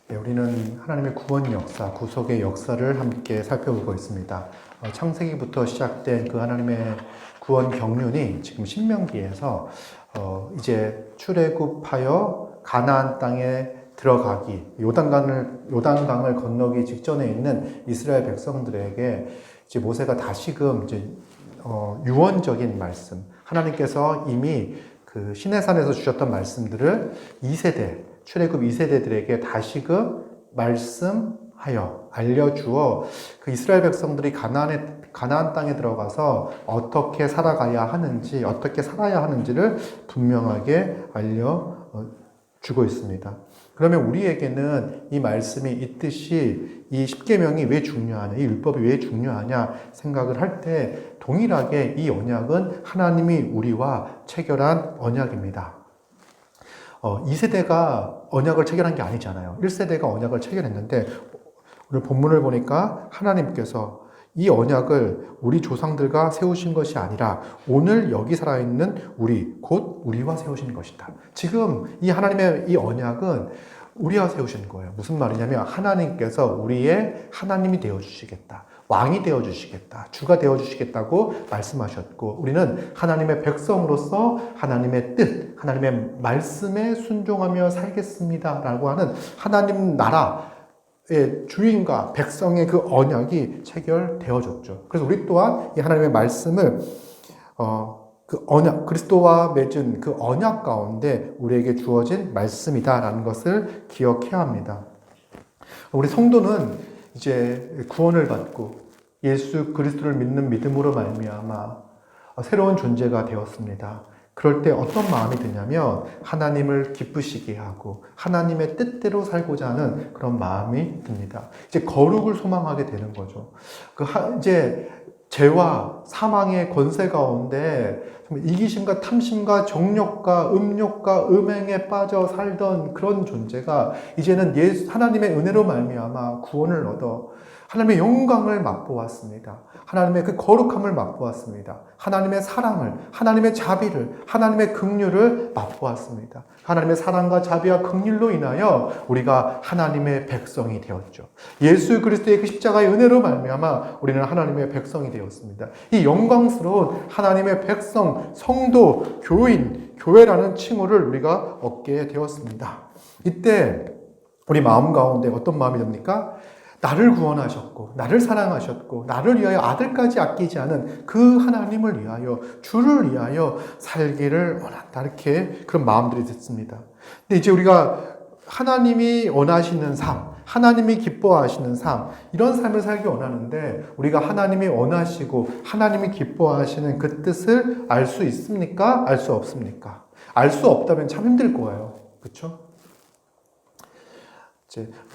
네, 우리는 하나님의 구원 역사, 구속의 역사를 함께 살펴보고 있습니다. 창세기부터 시작된 그 하나님의 구원 경륜이 지금 신명기에서 이제 출애굽하여 가나안 땅에 들어가기, 요단강을 건너기 직전에 있는 이스라엘 백성들에게 이제 모세가 다시금 이제 유언적인 말씀, 하나님께서 이미 그 시내산에서 주셨던 말씀들을 2세대, 출애굽 2세대들에게 다시금 말씀하여 알려주어 그 이스라엘 백성들이 가나안 땅에 들어가서 어떻게 살아가야 하는지, 어떻게 살아야 하는지를 분명하게 알려주고 있습니다. 그러면 우리에게는 이 말씀이 있듯이 이 십계명이 왜 중요하냐, 이 율법이 왜 중요하냐 생각을 할 때 동일하게 이 언약은 하나님이 우리와 체결한 언약입니다. 2세대가 언약을 체결한 게 아니잖아요. 1세대가 언약을 체결했는데 오늘 본문을 보니까 하나님께서 이 언약을 우리 조상들과 세우신 것이 아니라 오늘 여기 살아있는 우리, 곧 우리와 세우신 것이다. 지금 이 하나님의 이 언약은 우리와 세우신 거예요. 무슨 말이냐면 하나님께서 우리의 하나님이 되어주시겠다. 왕이 되어주시겠다. 주가 되어주시겠다고 말씀하셨고 우리는 하나님의 백성으로서 하나님의 뜻, 하나님의 말씀에 순종하며 살겠습니다. 라고 하는 하나님 나라의 주인과 백성의 그 언약이 체결되어졌죠. 그래서 우리 또한 이 하나님의 말씀을 그 언약, 그리스도와 맺은 그 언약 가운데 우리에게 주어진 말씀이다라는 것을 기억해야 합니다. 우리 성도는 이제 구원을 받고 예수 그리스도를 믿는 믿음으로 말미암아 새로운 존재가 되었습니다. 그럴 때 어떤 마음이 드냐면 하나님을 기쁘시게 하고 하나님의 뜻대로 살고자 하는 그런 마음이 듭니다. 이제 거룩을 소망하게 되는 거죠. 이제 죄와 사망의 권세 가운데 이기심과 탐심과 정욕과 음욕과 음행에 빠져 살던 그런 존재가 이제는 하나님의 은혜로 말미암아 구원을 얻어 하나님의 영광을 맛보았습니다. 하나님의 그 거룩함을 맛보았습니다. 하나님의 사랑을, 하나님의 자비를, 하나님의 긍휼을 맛보았습니다. 하나님의 사랑과 자비와 긍휼로 인하여 우리가 하나님의 백성이 되었죠. 예수 그리스도의 그 십자가의 은혜로 말미암아 우리는 하나님의 백성이 되었습니다. 이 영광스러운 하나님의 백성, 성도, 교회라는 칭호를 우리가 얻게 되었습니다. 이때 우리 마음 가운데 어떤 마음이 듭니까? 나를 구원하셨고 나를 사랑하셨고 나를 위하여 아들까지 아끼지 않은 그 하나님을 위하여 주를 위하여 살기를 원한다. 이렇게 그런 마음들이 듣습니다. 근데 이제 우리가 하나님이 원하시는 삶, 하나님이 기뻐하시는 삶, 이런 삶을 살기 원하는데 우리가 하나님이 원하시고 하나님이 기뻐하시는 그 뜻을 알 수 있습니까? 알 수 없습니까? 알 수 없다면 참 힘들 거예요. 그렇죠?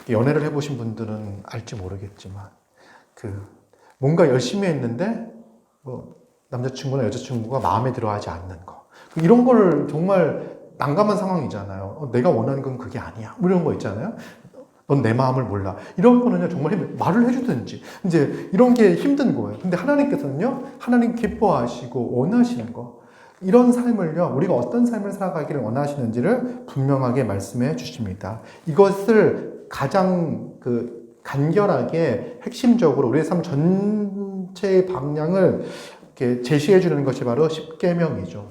연애를 해보신 분들은 알지 모르겠지만 뭔가 열심히 했는데 남자친구나 여자친구가 마음에 들어하지 않는 거, 이런 걸 정말 난감한 상황이잖아요. 내가 원하는 건 그게 아니야, 이런 거 있잖아요. 넌 내 마음을 몰라, 이런 거는요 정말 말을 해주든지 이제 이런 게 힘든 거예요. 근데 하나님께서는요, 하나님 기뻐하시고 원하시는 거, 이런 삶을요, 우리가 어떤 삶을 살아가기를 원하시는지를 분명하게 말씀해 주십니다. 이것을 가장 간결하게 핵심적으로 우리의 삶 전체의 방향을 이렇게 제시해 주는 것이 바로 십계명이죠.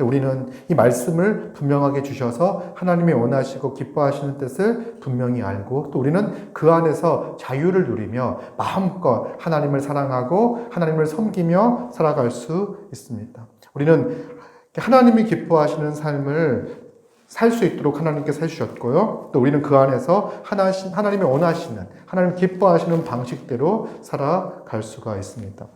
우리는 이 말씀을 분명하게 주셔서 하나님이 원하시고 기뻐하시는 뜻을 분명히 알고 또 우리는 그 안에서 자유를 누리며 마음껏 하나님을 사랑하고 하나님을 섬기며 살아갈 수 있습니다. 우리는 하나님이 기뻐하시는 삶을 살 수 있도록 하나님께서 해주셨고요. 또 우리는 그 안에서 하나님이 원하시는, 하나님 기뻐하시는 방식대로 살아갈 수가 있습니다.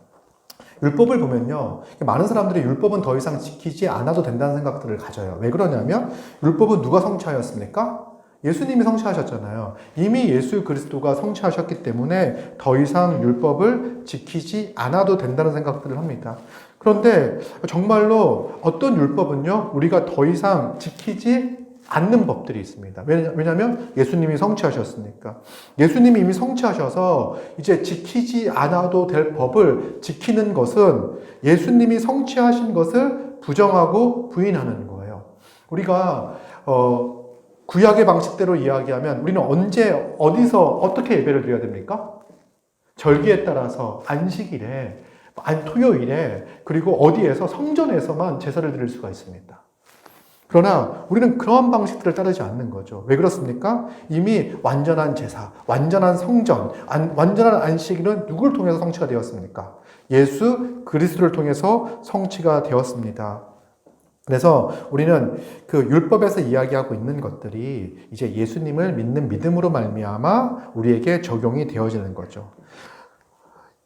율법을 보면요, 많은 사람들이 율법은 더 이상 지키지 않아도 된다는 생각들을 가져요. 왜 그러냐면 율법은 누가 성취하였습니까? 예수님이 성취하셨잖아요. 이미 예수 그리스도가 성취하셨기 때문에 더 이상 율법을 지키지 않아도 된다는 생각들을 합니다. 그런데 정말로 어떤 율법은요, 우리가 더 이상 지키지 않는 법들이 있습니다. 왜냐하면 예수님이 성취하셨으니까. 예수님이 이미 성취하셔서 이제 지키지 않아도 될 법을 지키는 것은 예수님이 성취하신 것을 부정하고 부인하는 거예요. 우리가 구약의 방식대로 이야기하면 우리는 언제, 어디서, 어떻게 예배를 드려야 됩니까? 절기에 따라서 안식일에, 토요일에, 그리고 어디에서 성전에서만 제사를 드릴 수가 있습니다. 그러나 우리는 그런 방식들을 따르지 않는 거죠. 왜 그렇습니까? 이미 완전한 제사, 완전한 성전, 완전한 안식일은 누구를 통해서 성취가 되었습니까? 예수 그리스도를 통해서 성취가 되었습니다. 그래서 우리는 그 율법에서 이야기하고 있는 것들이 이제 예수님을 믿는 믿음으로 말미암아 우리에게 적용이 되어지는 거죠.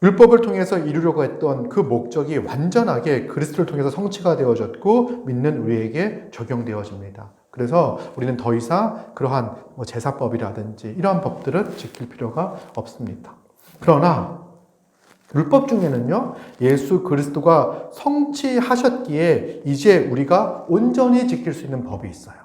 율법을 통해서 이루려고 했던 그 목적이 완전하게 그리스도를 통해서 성취가 되어졌고 믿는 우리에게 적용되어집니다. 그래서 우리는 더 이상 그러한 제사법이라든지 이러한 법들을 지킬 필요가 없습니다. 그러나 율법 중에는요, 예수 그리스도가 성취하셨기에 이제 우리가 온전히 지킬 수 있는 법이 있어요.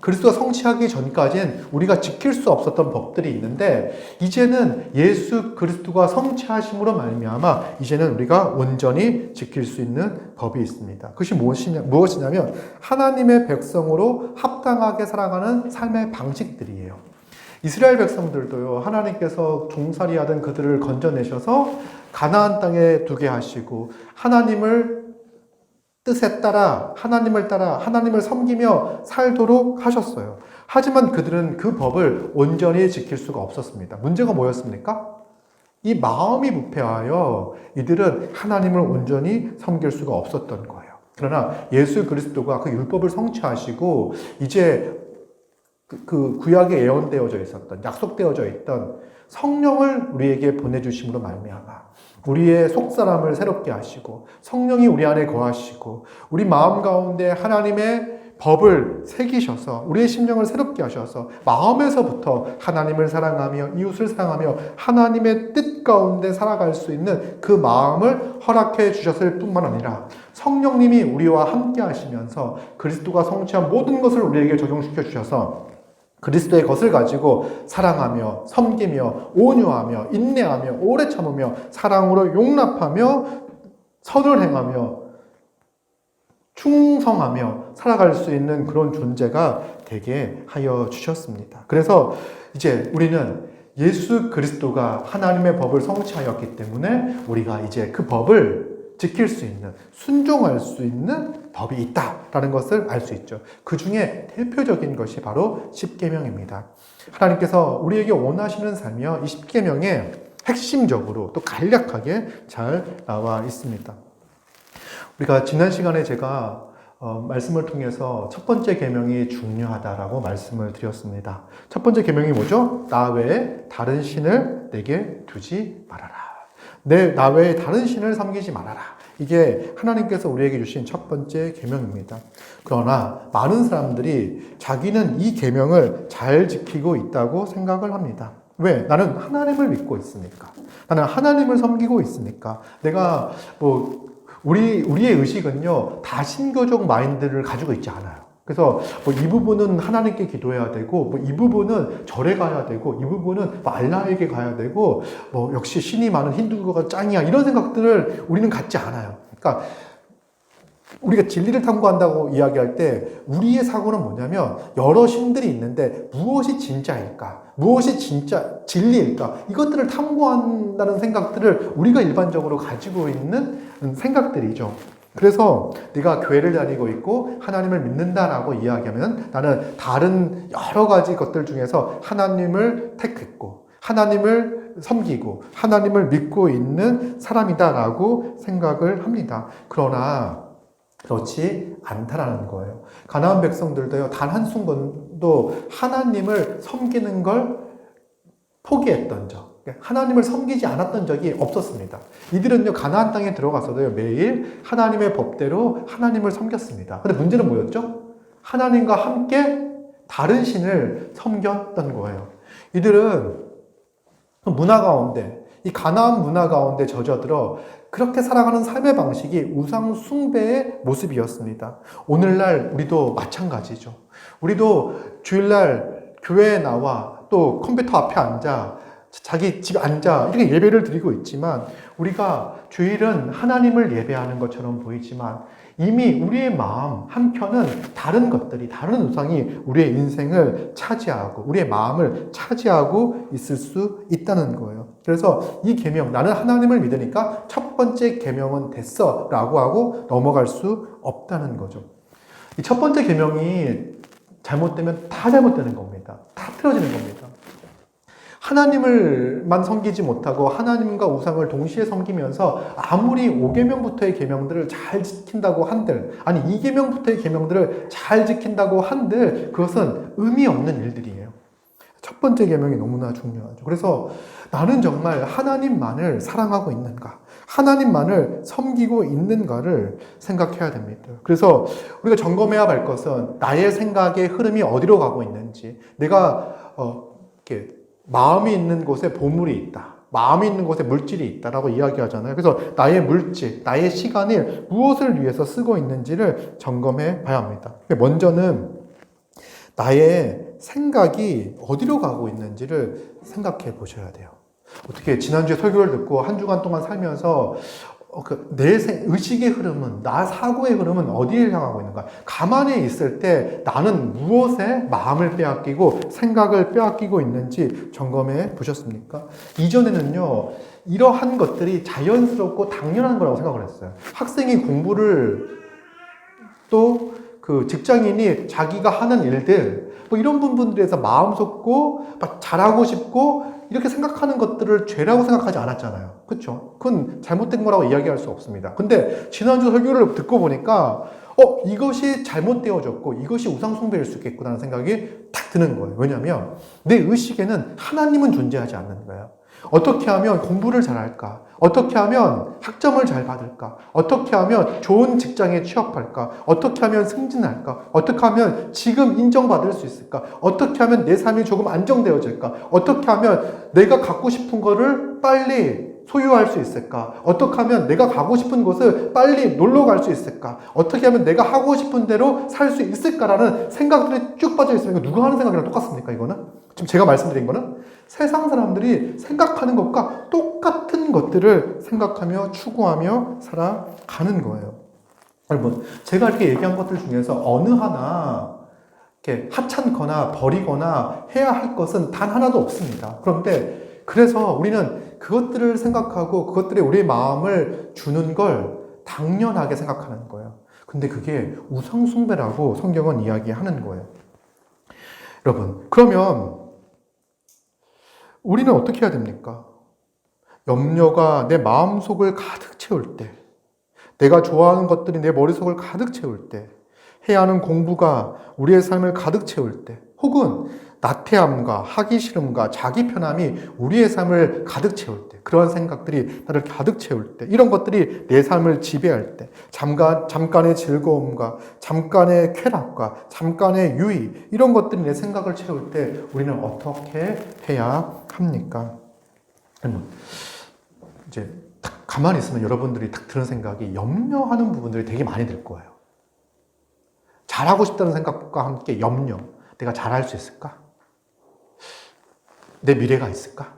그리스도가 성취하기 전까지는 우리가 지킬 수 없었던 법들이 있는데 이제는 예수 그리스도가 성취하심으로 말미암아 이제는 우리가 온전히 지킬 수 있는 법이 있습니다. 그것이 무엇이냐면 하나님의 백성으로 합당하게 살아가는 삶의 방식들이에요. 이스라엘 백성들도요, 하나님께서 종살이하던 그들을 건져내셔서 가나안 땅에 두게 하시고 하나님을 뜻에 따라 하나님을 섬기며 살도록 하셨어요. 하지만 그들은 그 법을 온전히 지킬 수가 없었습니다. 문제가 뭐였습니까? 이 마음이 부패하여 이들은 하나님을 온전히 섬길 수가 없었던 거예요. 그러나 예수 그리스도가 그 율법을 성취하시고 이제 그 구약에 예언되어져 있었던, 약속되어져 있던 성령을 우리에게 보내주심으로 말미암아 우리의 속사람을 새롭게 하시고 성령이 우리 안에 거하시고 우리 마음 가운데 하나님의 법을 새기셔서 우리의 심령을 새롭게 하셔서 마음에서부터 하나님을 사랑하며 이웃을 사랑하며 하나님의 뜻 가운데 살아갈 수 있는 그 마음을 허락해 주셨을 뿐만 아니라 성령님이 우리와 함께 하시면서 그리스도가 성취한 모든 것을 우리에게 적용시켜 주셔서 그리스도의 것을 가지고 사랑하며 섬기며 온유하며 인내하며 오래 참으며 사랑으로 용납하며 선을 행하며 충성하며 살아갈 수 있는 그런 존재가 되게 하여 주셨습니다. 그래서 이제 우리는 예수 그리스도가 하나님의 법을 성취하였기 때문에 우리가 이제 그 법을 지킬 수 있는, 순종할 수 있는 법이 있다라는 것을 알 수 있죠. 그 중에 대표적인 것이 바로 십계명입니다. 하나님께서 우리에게 원하시는 삶이요, 이 십계명에 핵심적으로 또 간략하게 잘 나와 있습니다. 우리가 지난 시간에 제가 말씀을 통해서 첫 번째 계명이 중요하다라고 말씀을 드렸습니다. 첫 번째 계명이 뭐죠? 나 외에 다른 신을 내게 두지 말아라. 나 외에 다른 신을 섬기지 말아라. 이게 하나님께서 우리에게 주신 첫 번째 계명입니다. 그러나 많은 사람들이 자기는 이 계명을 잘 지키고 있다고 생각을 합니다. 왜? 나는 하나님을 믿고 있으니까. 나는 하나님을 섬기고 있으니까. 내가 우리의 의식은요, 다신교적 마인드를 가지고 있지 않아요. 그래서 이 부분은 하나님께 기도해야 되고, 이 부분은 절에 가야 되고, 이 부분은 알라에게 가야 되고, 역시 신이 많은 힌두교가 짱이야. 이런 생각들을 우리는 갖지 않아요. 그러니까 우리가 진리를 탐구한다고 이야기할 때 우리의 사고는 뭐냐면 여러 신들이 있는데 무엇이 진짜일까? 무엇이 진짜 진리일까? 이것들을 탐구한다는 생각들을 우리가 일반적으로 가지고 있는 생각들이죠. 그래서 네가 교회를 다니고 있고 하나님을 믿는다라고 이야기하면 나는 다른 여러 가지 것들 중에서 하나님을 택했고 하나님을 섬기고 하나님을 믿고 있는 사람이다라고 생각을 합니다. 그러나 그렇지 않다라는 거예요. 가나안 백성들도요, 단 한순간도 하나님을 섬기는 걸 포기했던 적, 하나님을 섬기지 않았던 적이 없었습니다. 이들은요, 가나안 땅에 들어가서도요, 매일 하나님의 법대로 하나님을 섬겼습니다. 근데 문제는 뭐였죠? 하나님과 함께 다른 신을 섬겼던 거예요. 이들은 문화 가운데, 이 가나안 문화 가운데 젖어들어 그렇게 살아가는 삶의 방식이 우상 숭배의 모습이었습니다. 오늘날 우리도 마찬가지죠. 우리도 주일날 교회에 나와 또 컴퓨터 앞에 앉아 자기 집 앉아 이렇게 예배를 드리고 있지만 우리가 주일은 하나님을 예배하는 것처럼 보이지만 이미 우리의 마음 한켠은 다른 것들이, 다른 우상이 우리의 인생을 차지하고 우리의 마음을 차지하고 있을 수 있다는 거예요. 그래서 이 계명, 나는 하나님을 믿으니까 첫 번째 계명은 됐어 라고 하고 넘어갈 수 없다는 거죠. 이 첫 번째 계명이 잘못되면 다 잘못되는 겁니다. 다 틀어지는 겁니다. 하나님을만 섬기지 못하고 하나님과 우상을 동시에 섬기면서 아무리 5계명부터의 계명들을 잘 지킨다고 한들, 아니 2계명부터의 계명들을 잘 지킨다고 한들 그것은 의미 없는 일들이에요. 첫 번째 계명이 너무나 중요하죠. 그래서 나는 정말 하나님만을 사랑하고 있는가, 하나님만을 섬기고 있는가를 생각해야 됩니다. 그래서 우리가 점검해야 할 것은 나의 생각의 흐름이 어디로 가고 있는지, 내가 이렇게 마음이 있는 곳에 보물이 있다, 마음이 있는 곳에 물질이 있다라고 이야기하잖아요. 그래서 나의 물질, 나의 시간을 무엇을 위해서 쓰고 있는지를 점검해 봐야 합니다. 먼저는 나의 생각이 어디로 가고 있는지를 생각해 보셔야 돼요. 어떻게 지난주에 설교를 듣고 한 주간 동안 살면서 내 의식의 흐름은, 나 사고의 흐름은 어디를 향하고 있는가? 가만히 있을 때 나는 무엇에 마음을 빼앗기고 생각을 빼앗기고 있는지 점검해 보셨습니까? 이전에는요, 이러한 것들이 자연스럽고 당연한 거라고 생각을 했어요. 학생이 공부를, 또 그 직장인이 자기가 하는 일들, 뭐 이런 부분들에서 마음 쏟고 막 잘하고 싶고 이렇게 생각하는 것들을 죄라고 생각하지 않았잖아요. 그렇죠? 그건 잘못된 거라고 이야기할 수 없습니다. 근데 지난주 설교를 듣고 보니까 이것이 잘못되어졌고 이것이 우상숭배일 수 있겠구나라는 생각이 딱 드는 거예요. 왜냐하면 내 의식에는 하나님은 존재하지 않는 거예요. 어떻게 하면 공부를 잘할까? 어떻게 하면 학점을 잘 받을까? 어떻게 하면 좋은 직장에 취업할까? 어떻게 하면 승진할까? 어떻게 하면 지금 인정받을 수 있을까? 어떻게 하면 내 삶이 조금 안정되어질까? 어떻게 하면 내가 갖고 싶은 거를 빨리 소유할 수 있을까? 어떻게 하면 내가 가고 싶은 곳을 빨리 놀러 갈 수 있을까? 어떻게 하면 내가 하고 싶은 대로 살 수 있을까라는 생각들이 쭉 빠져 있으면 누가 하는 생각이랑 똑같습니까, 이거는? 지금 제가 말씀드린 거는 세상 사람들이 생각하는 것과 똑같은 것들을 생각하며 추구하며 살아가는 거예요. 여러분, 제가 이렇게 얘기한 것들 중에서 어느 하나 이렇게 하찮거나 버리거나 해야 할 것은 단 하나도 없습니다. 그런데 그래서 우리는 그것들을 생각하고 그것들에 우리의 마음을 주는 걸 당연하게 생각하는 거예요. 근데 그게 우상숭배라고 성경은 이야기하는 거예요. 여러분, 그러면 우리는 어떻게 해야 됩니까? 염려가 내 마음속을 가득 채울 때, 내가 좋아하는 것들이 내 머릿속을 가득 채울 때, 해야 하는 공부가 우리의 삶을 가득 채울 때, 혹은 나태함과 하기 싫음과 자기 편함이 우리의 삶을 가득 채울 때, 그런 생각들이 나를 가득 채울 때, 이런 것들이 내 삶을 지배할 때, 잠깐의 즐거움과 잠깐의 쾌락과 잠깐의 유의, 이런 것들이 내 생각을 채울 때 우리는 어떻게 해야 합니까? 이제 딱 가만히 있으면 여러분들이 딱 드는 생각이 염려하는 부분들이 되게 많이 들 거예요. 잘하고 싶다는 생각과 함께 염려. 내가 잘할 수 있을까? 내 미래가 있을까?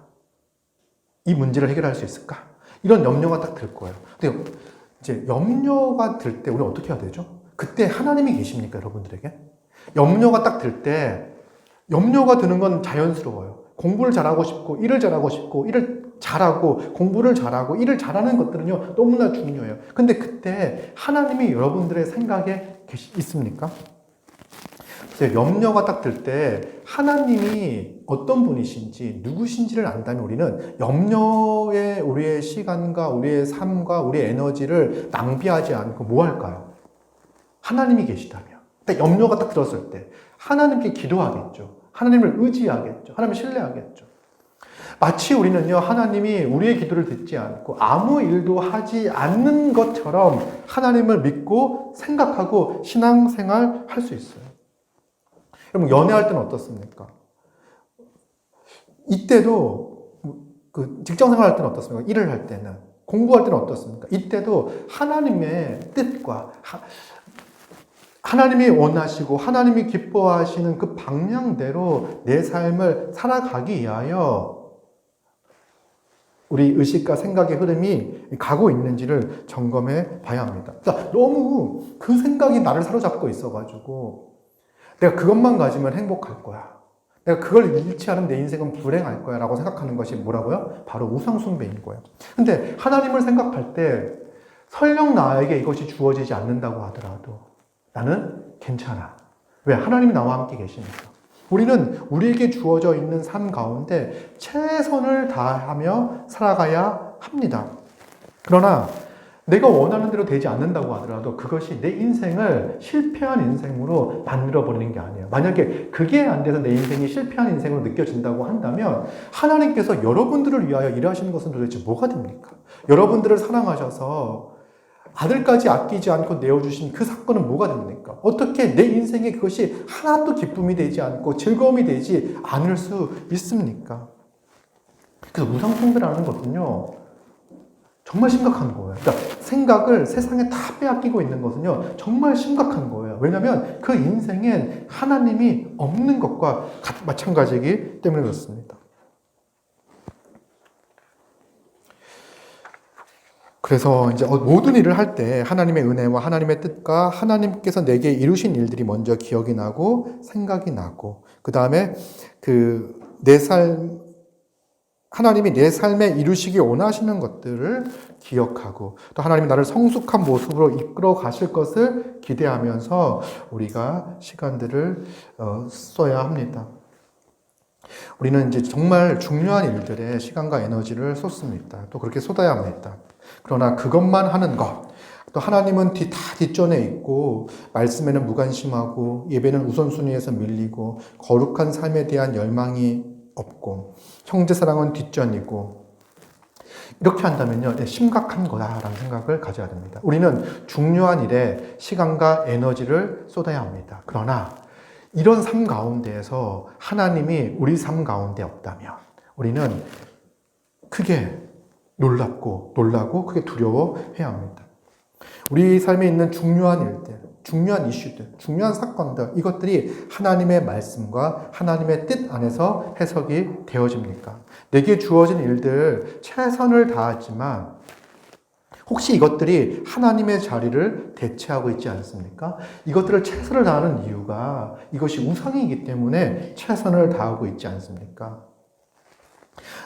이 문제를 해결할 수 있을까? 이런 염려가 딱 들 거예요. 근데 이제 염려가 들 때 우리는 어떻게 해야 되죠? 그때 하나님이 계십니까, 여러분들에게? 염려가 딱 들 때, 염려가 드는 건 자연스러워요. 공부를 잘하고 싶고, 일을 잘하고 싶고, 일을 잘하고, 공부를 잘하고, 일을 잘하는 것들은요, 너무나 중요해요. 근데 그때 하나님이 여러분들의 생각에 있습니까? 염려가 딱 들 때 하나님이 어떤 분이신지 누구신지를 안다면 우리는 염려에 우리의 시간과 우리의 삶과 우리의 에너지를 낭비하지 않고 뭐 할까요? 하나님이 계시다면, 염려가 딱 들었을 때 하나님께 기도하겠죠. 하나님을 의지하겠죠. 하나님을 신뢰하겠죠. 마치 우리는요, 하나님이 우리의 기도를 듣지 않고 아무 일도 하지 않는 것처럼 하나님을 믿고 생각하고 신앙생활 할 수 있어요. 여러분, 연애할 때는 어떻습니까? 이때도 그 직장 생활할 때는 어떻습니까? 일을 할 때는, 공부할 때는 어떻습니까? 이때도 하나님의 뜻과 하나님이 원하시고 하나님이 기뻐하시는 그 방향대로 내 삶을 살아가기 위하여 우리 의식과 생각의 흐름이 가고 있는지를 점검해 봐야 합니다. 그러니까 너무 그 생각이 나를 사로잡고 있어가지고 내가 그것만 가지면 행복할 거야. 내가 그걸 잃지 않으면 내 인생은 불행할 거야 라고 생각하는 것이 뭐라고요? 바로 우상숭배인 거예요. 근데 하나님을 생각할 때 설령 나에게 이것이 주어지지 않는다고 하더라도 나는 괜찮아. 왜? 하나님이 나와 함께 계시니까. 우리는 우리에게 주어져 있는 삶 가운데 최선을 다하며 살아가야 합니다. 그러나 내가 원하는 대로 되지 않는다고 하더라도 그것이 내 인생을 실패한 인생으로 만들어버리는 게 아니에요. 만약에 그게 안 돼서 내 인생이 실패한 인생으로 느껴진다고 한다면 하나님께서 여러분들을 위하여 일하시는 것은 도대체 뭐가 됩니까? 여러분들을 사랑하셔서 아들까지 아끼지 않고 내어주신 그 사건은 뭐가 됩니까? 어떻게 내 인생에 그것이 하나도 기쁨이 되지 않고 즐거움이 되지 않을 수 있습니까? 그래서 우상숭배라는 것은요, 정말 심각한 거예요. 그러니까 생각을 세상에 다 빼앗기고 있는 것은요, 정말 심각한 거예요. 왜냐하면 그 인생엔 하나님이 없는 것과 마찬가지이기 때문에 그렇습니다. 그래서 이제 모든 일을 할 때 하나님의 은혜와 하나님의 뜻과 하나님께서 내게 이루신 일들이 먼저 기억이 나고 생각이 나고, 그 다음에 하나님이 내 삶에 이루시기 원하시는 것들을 기억하고, 또 하나님이 나를 성숙한 모습으로 이끌어 가실 것을 기대하면서 우리가 시간들을 써야 합니다. 우리는 이제 정말 중요한 일들에 시간과 에너지를 쏟습니다. 또 그렇게 쏟아야 합니다. 그러나 그것만 하는 것, 또 하나님은 다 뒷전에 있고 말씀에는 무관심하고 예배는 우선순위에서 밀리고 거룩한 삶에 대한 열망이 없고 형제사랑은 뒷전이고, 이렇게 한다면요, 심각한 거다라는 생각을 가져야 됩니다. 우리는 중요한 일에 시간과 에너지를 쏟아야 합니다. 그러나 이런 삶 가운데에서 하나님이 우리 삶 가운데 없다면 우리는 크게 놀라고 크게 두려워해야 합니다. 우리 삶에 있는 중요한 일들, 중요한 이슈들, 중요한 사건들, 이것들이 하나님의 말씀과 하나님의 뜻 안에서 해석이 되어집니까? 내게 주어진 일들 최선을 다하지만 혹시 이것들이 하나님의 자리를 대체하고 있지 않습니까? 이것들을 최선을 다하는 이유가 이것이 우상이기 때문에 최선을 다하고 있지 않습니까?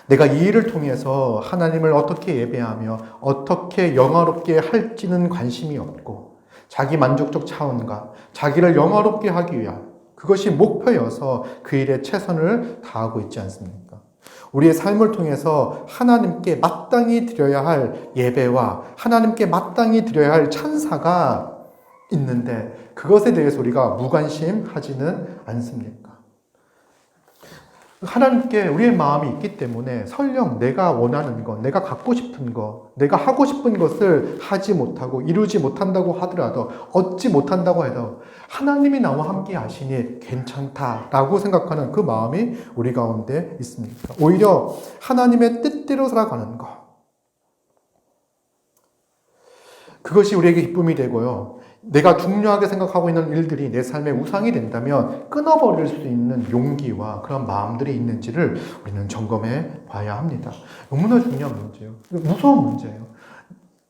내가 이 일을 통해서 하나님을 어떻게 예배하며 어떻게 영화롭게 할지는 관심이 없고 자기 만족적 차원과 자기를 영화롭게 하기 위한 그것이 목표여서 그 일에 최선을 다하고 있지 않습니까? 우리의 삶을 통해서 하나님께 마땅히 드려야 할 예배와 하나님께 마땅히 드려야 할 찬사가 있는데 그것에 대해서 우리가 무관심하지는 않습니까? 하나님께 우리의 마음이 있기 때문에 설령 내가 원하는 것, 내가 갖고 싶은 것, 내가 하고 싶은 것을 하지 못하고 이루지 못한다고 하더라도, 얻지 못한다고 해도 하나님이 나와 함께 하시니 괜찮다라고 생각하는 그 마음이 우리 가운데 있습니다. 오히려 하나님의 뜻대로 살아가는 것, 그것이 우리에게 기쁨이 되고요. 내가 중요하게 생각하고 있는 일들이 내 삶의 우상이 된다면 끊어버릴 수 있는 용기와 그런 마음들이 있는지를 우리는 점검해 봐야 합니다. 너무나 중요한 문제예요. 무서운 문제예요.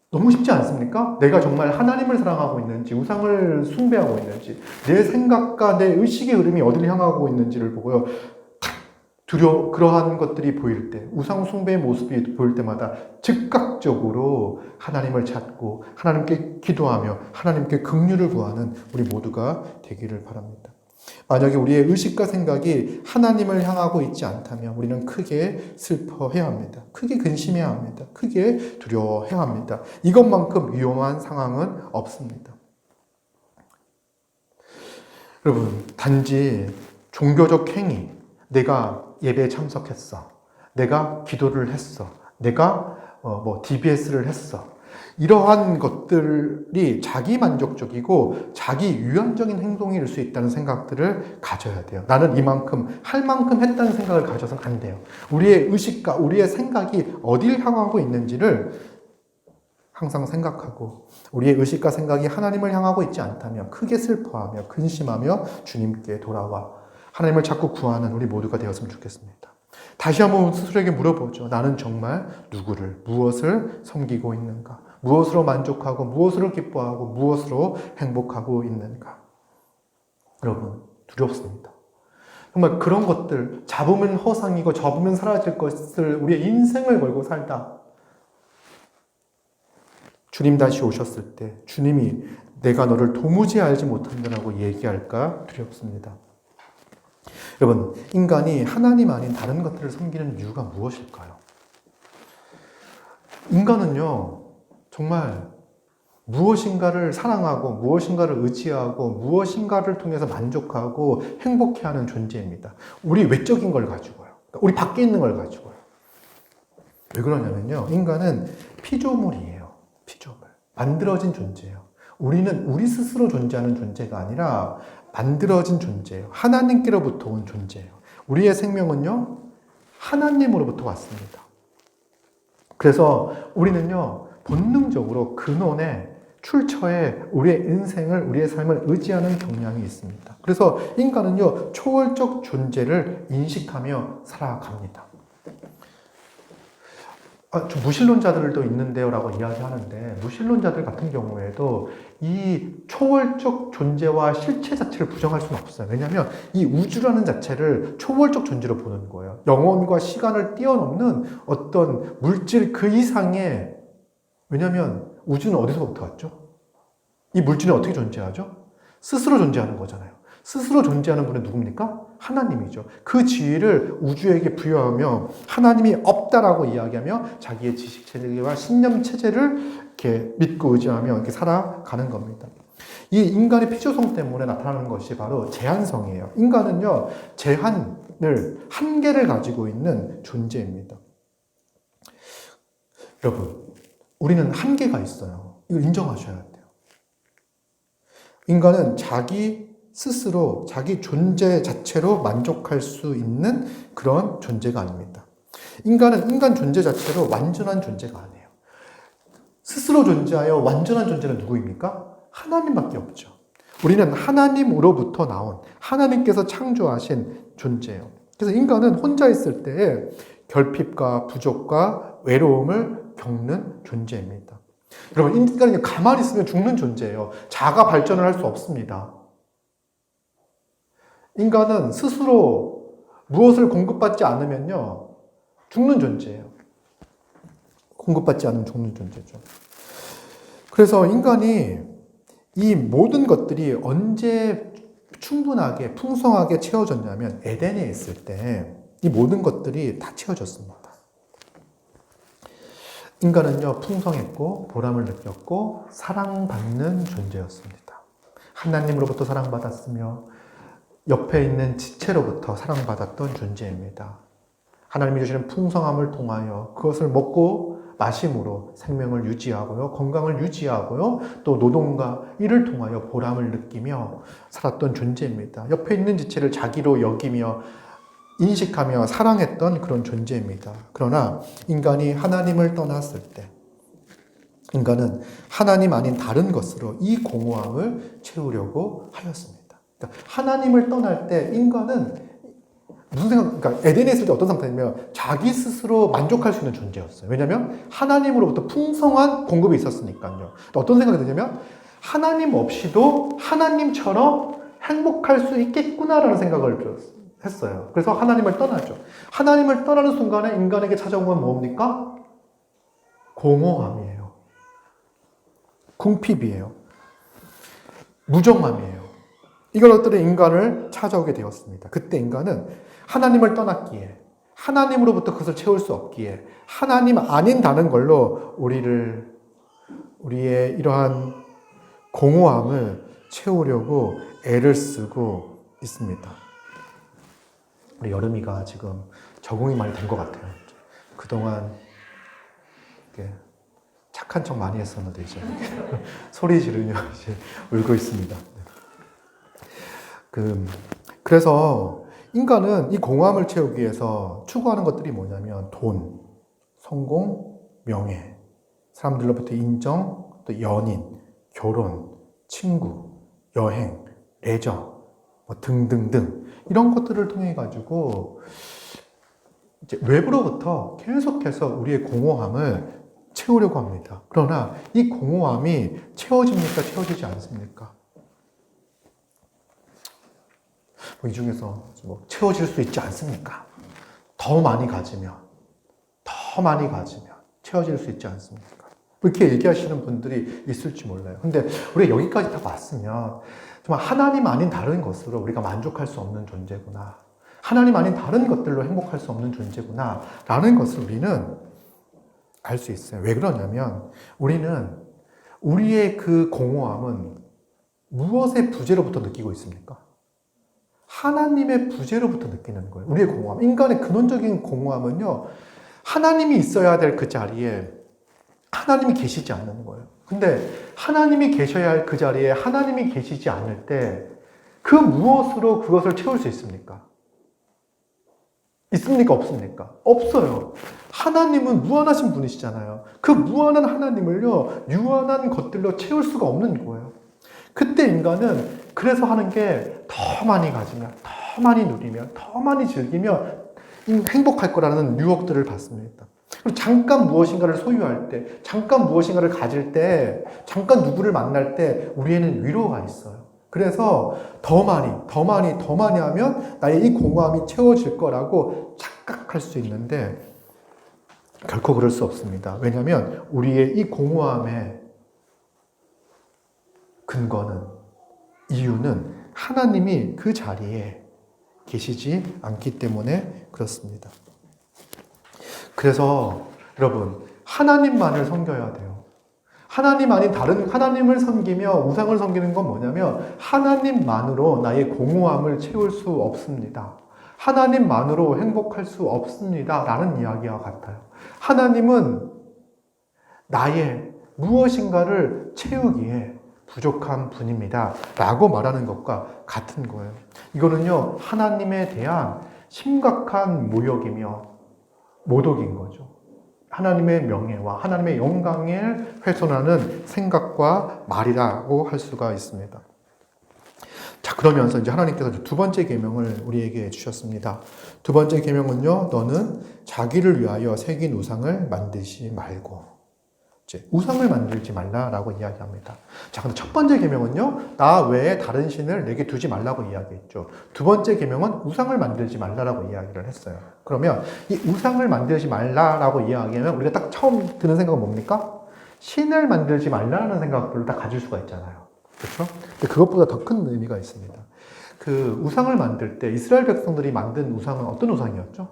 너무 쉽지 않습니까? 내가 정말 하나님을 사랑하고 있는지 우상을 숭배하고 있는지 내 생각과 내 의식의 흐름이 어디를 향하고 있는지를 보고요. 그러한 것들이 보일 때, 우상 숭배의 모습이 보일 때마다 즉각적으로 하나님을 찾고 하나님께 기도하며 하나님께 긍휼을 구하는 우리 모두가 되기를 바랍니다. 만약에 우리의 의식과 생각이 하나님을 향하고 있지 않다면 우리는 크게 슬퍼해야 합니다. 크게 근심해야 합니다. 크게 두려워해야 합니다. 이것만큼 위험한 상황은 없습니다. 여러분, 단지 종교적 행위, 내가 예배에 참석했어, 내가 기도를 했어, 내가 DBS를 했어, 이러한 것들이 자기 만족적이고 자기 유연적인 행동일 수 있다는 생각들을 가져야 돼요. 나는 이만큼 할 만큼 했다는 생각을 가져서는 안 돼요. 우리의 의식과 우리의 생각이 어딜 향하고 있는지를 항상 생각하고, 우리의 의식과 생각이 하나님을 향하고 있지 않다면 크게 슬퍼하며 근심하며 주님께 돌아와 하나님을 자꾸 구하는 우리 모두가 되었으면 좋겠습니다. 다시 한번 스스로에게 물어보죠. 나는 정말 누구를, 무엇을 섬기고 있는가? 무엇으로 만족하고, 무엇으로 기뻐하고, 무엇으로 행복하고 있는가? 여러분, 두렵습니다. 정말 그런 것들, 잡으면 허상이고 접으면 사라질 것을 우리의 인생을 걸고 살다. 주님 다시 오셨을 때 주님이 내가 너를 도무지 알지 못한다라고 얘기할까 두렵습니다. 여러분, 인간이 하나님 아닌 다른 것들을 섬기는 이유가 무엇일까요? 인간은요, 정말 무엇인가를 사랑하고 무엇인가를 의지하고 무엇인가를 통해서 만족하고 행복해하는 존재입니다. 우리 외적인 걸 가지고요. 우리 밖에 있는 걸 가지고요. 왜 그러냐면요, 인간은 피조물이에요. 피조물. 만들어진 존재예요. 우리는 우리 스스로 존재하는 존재가 아니라 만들어진 존재예요. 하나님께로부터 온 존재예요. 우리의 생명은요, 하나님으로부터 왔습니다. 그래서 우리는요, 본능적으로 근원에 출처에 우리의 인생을, 우리의 삶을 의지하는 경향이 있습니다. 그래서 인간은요, 초월적 존재를 인식하며 살아갑니다. 저 무신론자들도 있는데요 라고 이야기하는데, 무신론자들 같은 경우에도 이 초월적 존재와 실체 자체를 부정할 수는 없어요. 왜냐하면 이 우주라는 자체를 초월적 존재로 보는 거예요. 영혼과 시간을 뛰어넘는 어떤 물질 그 이상의, 왜냐하면 우주는 어디서부터 왔죠? 이 물질은 어떻게 존재하죠? 스스로 존재하는 거잖아요. 스스로 존재하는 분은 누굽니까? 하나님이죠. 그 지위를 우주에게 부여하며 하나님이 없다라고 이야기하며 자기의 지식 체계와 신념 체제를 이렇게 믿고 의지하며 이렇게 살아가는 겁니다. 이 인간의 피조성 때문에 나타나는 것이 바로 제한성이에요. 인간은요, 제한을, 한계를 가지고 있는 존재입니다. 여러분, 우리는 한계가 있어요. 이걸 인정하셔야 돼요. 인간은 자기 스스로 자기 존재 자체로 만족할 수 있는 그런 존재가 아닙니다. 인간은 인간 존재 자체로 완전한 존재가 아니에요. 스스로 존재하여 완전한 존재는 누구입니까? 하나님밖에 없죠. 우리는 하나님으로부터 나온, 하나님께서 창조하신 존재예요. 그래서 인간은 혼자 있을 때에 결핍과 부족과 외로움을 겪는 존재입니다. 여러분, 인간이 가만히 있으면 죽는 존재예요. 자가 발전을 할 수 없습니다. 인간은 스스로 무엇을 공급받지 않으면요, 죽는 존재예요. 공급받지 않으면 죽는 존재죠. 그래서 인간이 이 모든 것들이 언제 충분하게, 풍성하게 채워졌냐면 에덴에 있을 때 이 모든 것들이 다 채워졌습니다. 인간은요, 풍성했고 보람을 느꼈고 사랑받는 존재였습니다. 하나님으로부터 사랑받았으며 옆에 있는 지체로부터 사랑받았던 존재입니다. 하나님이 주시는 풍성함을 통하여 그것을 먹고 마심으로 생명을 유지하고요, 건강을 유지하고요, 또 노동과 일을 통하여 보람을 느끼며 살았던 존재입니다. 옆에 있는 지체를 자기로 여기며 인식하며 사랑했던 그런 존재입니다. 그러나 인간이 하나님을 떠났을 때 인간은 하나님 아닌 다른 것으로 이 공허함을 채우려고 하였습니다. 그러니까 하나님을 떠날 때 인간은 무슨 생각, 그러니까 에덴에 있을 때 어떤 상태냐면 자기 스스로 만족할 수 있는 존재였어요. 왜냐하면 하나님으로부터 풍성한 공급이 있었으니까요. 어떤 생각이 드냐면 하나님 없이도 하나님처럼 행복할 수 있겠구나라는 생각을 했어요. 그래서 하나님을 떠나죠. 하나님을 떠나는 순간에 인간에게 찾아온 건 뭡니까? 공허함이에요. 궁핍이에요. 무정함이에요. 이런 것들이 인간을 찾아오게 되었습니다. 그때 인간은 하나님을 떠났기에, 하나님으로부터 그것을 채울 수 없기에 하나님 아닌 다른 걸로 우리의 이러한 공허함을 채우려고 애를 쓰고 있습니다. 우리 여름이가 지금 적응이 많이 된 것 같아요. 그동안 이렇게 착한 척 많이 했었는데 이제 소리 지르며 이제 울고 있습니다. 그래서 인간은 이 공허함을 채우기 위해서 추구하는 것들이 뭐냐면 돈, 성공, 명예, 사람들로부터 인정, 또 연인, 결혼, 친구, 여행, 레저, 뭐 등등등 이런 것들을 통해 가지고 이제 외부로부터 계속해서 우리의 공허함을 채우려고 합니다. 그러나 이 공허함이 채워집니까? 채워지지 않습니까? 이 중에서 채워질 수 있지 않습니까? 더 많이 가지면 채워질 수 있지 않습니까? 이렇게 얘기하시는 분들이 있을지 몰라요. 근데 우리가 여기까지 다 봤으면 정말 하나님 아닌 다른 것으로 우리가 만족할 수 없는 존재구나. 하나님 아닌 다른 것들로 행복할 수 없는 존재구나. 라는 것을 우리는 알 수 있어요. 왜 그러냐면 우리는 우리의 그 공허함은 무엇의 부재로부터 느끼고 있습니까? 하나님의 부재로부터 느끼는 거예요. 우리의 공허함. 인간의 근원적인 공허함은요, 하나님이 있어야 될 그 자리에 하나님이 계시지 않는 거예요. 근데 하나님이 계셔야 할 그 자리에 하나님이 계시지 않을 때 그 무엇으로 그것을 채울 수 있습니까? 있습니까? 없습니까? 없어요. 하나님은 무한하신 분이시잖아요. 그 무한한 하나님을요, 유한한 것들로 채울 수가 없는 거예요. 그때 인간은 그래서 하는 게 더 많이 가지면, 더 많이 누리면, 더 많이 즐기면 행복할 거라는 유혹들을 받습니다. 그리고 잠깐 무엇인가를 소유할 때, 잠깐 무엇인가를 가질 때, 잠깐 누구를 만날 때 우리에는 위로가 있어요. 그래서 더 많이 하면 나의 이 공허함이 채워질 거라고 착각할 수 있는데 결코 그럴 수 없습니다. 왜냐하면 우리의 이 공허함의 근거는, 이유는 하나님이 그 자리에 계시지 않기 때문에 그렇습니다. 그래서 여러분, 하나님만을 섬겨야 돼요. 하나님 아닌 다른 하나님을 섬기며 우상을 섬기는 건 뭐냐면 하나님만으로 나의 공허함을 채울 수 없습니다. 하나님만으로 행복할 수 없습니다. 라는 이야기와 같아요. 하나님은 나의 무엇인가를 채우기에 부족한 분입니다. 라고 말하는 것과 같은 거예요. 이거는요, 하나님에 대한 심각한 모욕이며 모독인 거죠. 하나님의 명예와 하나님의 영광을 훼손하는 생각과 말이라고 할 수가 있습니다. 자, 그러면서 이제 하나님께서 두 번째 계명을 우리에게 주셨습니다. 두 번째 계명은요, 너는 자기를 위하여 새긴 우상을 만들지 말고. 이제 우상을 만들지 말라라고 이야기합니다. 자, 근데 첫 번째 계명은요, 나 외에 다른 신을 내게 두지 말라고 이야기했죠. 두 번째 계명은 우상을 만들지 말라라고 이야기를 했어요. 그러면 이 우상을 만들지 말라라고 이야기하면 우리가 딱 처음 드는 생각은 뭡니까? 신을 만들지 말라는 생각들을 다 가질 수가 있잖아요. 그렇죠? 근데 그것보다 더 큰 의미가 있습니다. 그 우상을 만들 때 이스라엘 백성들이 만든 우상은 어떤 우상이었죠?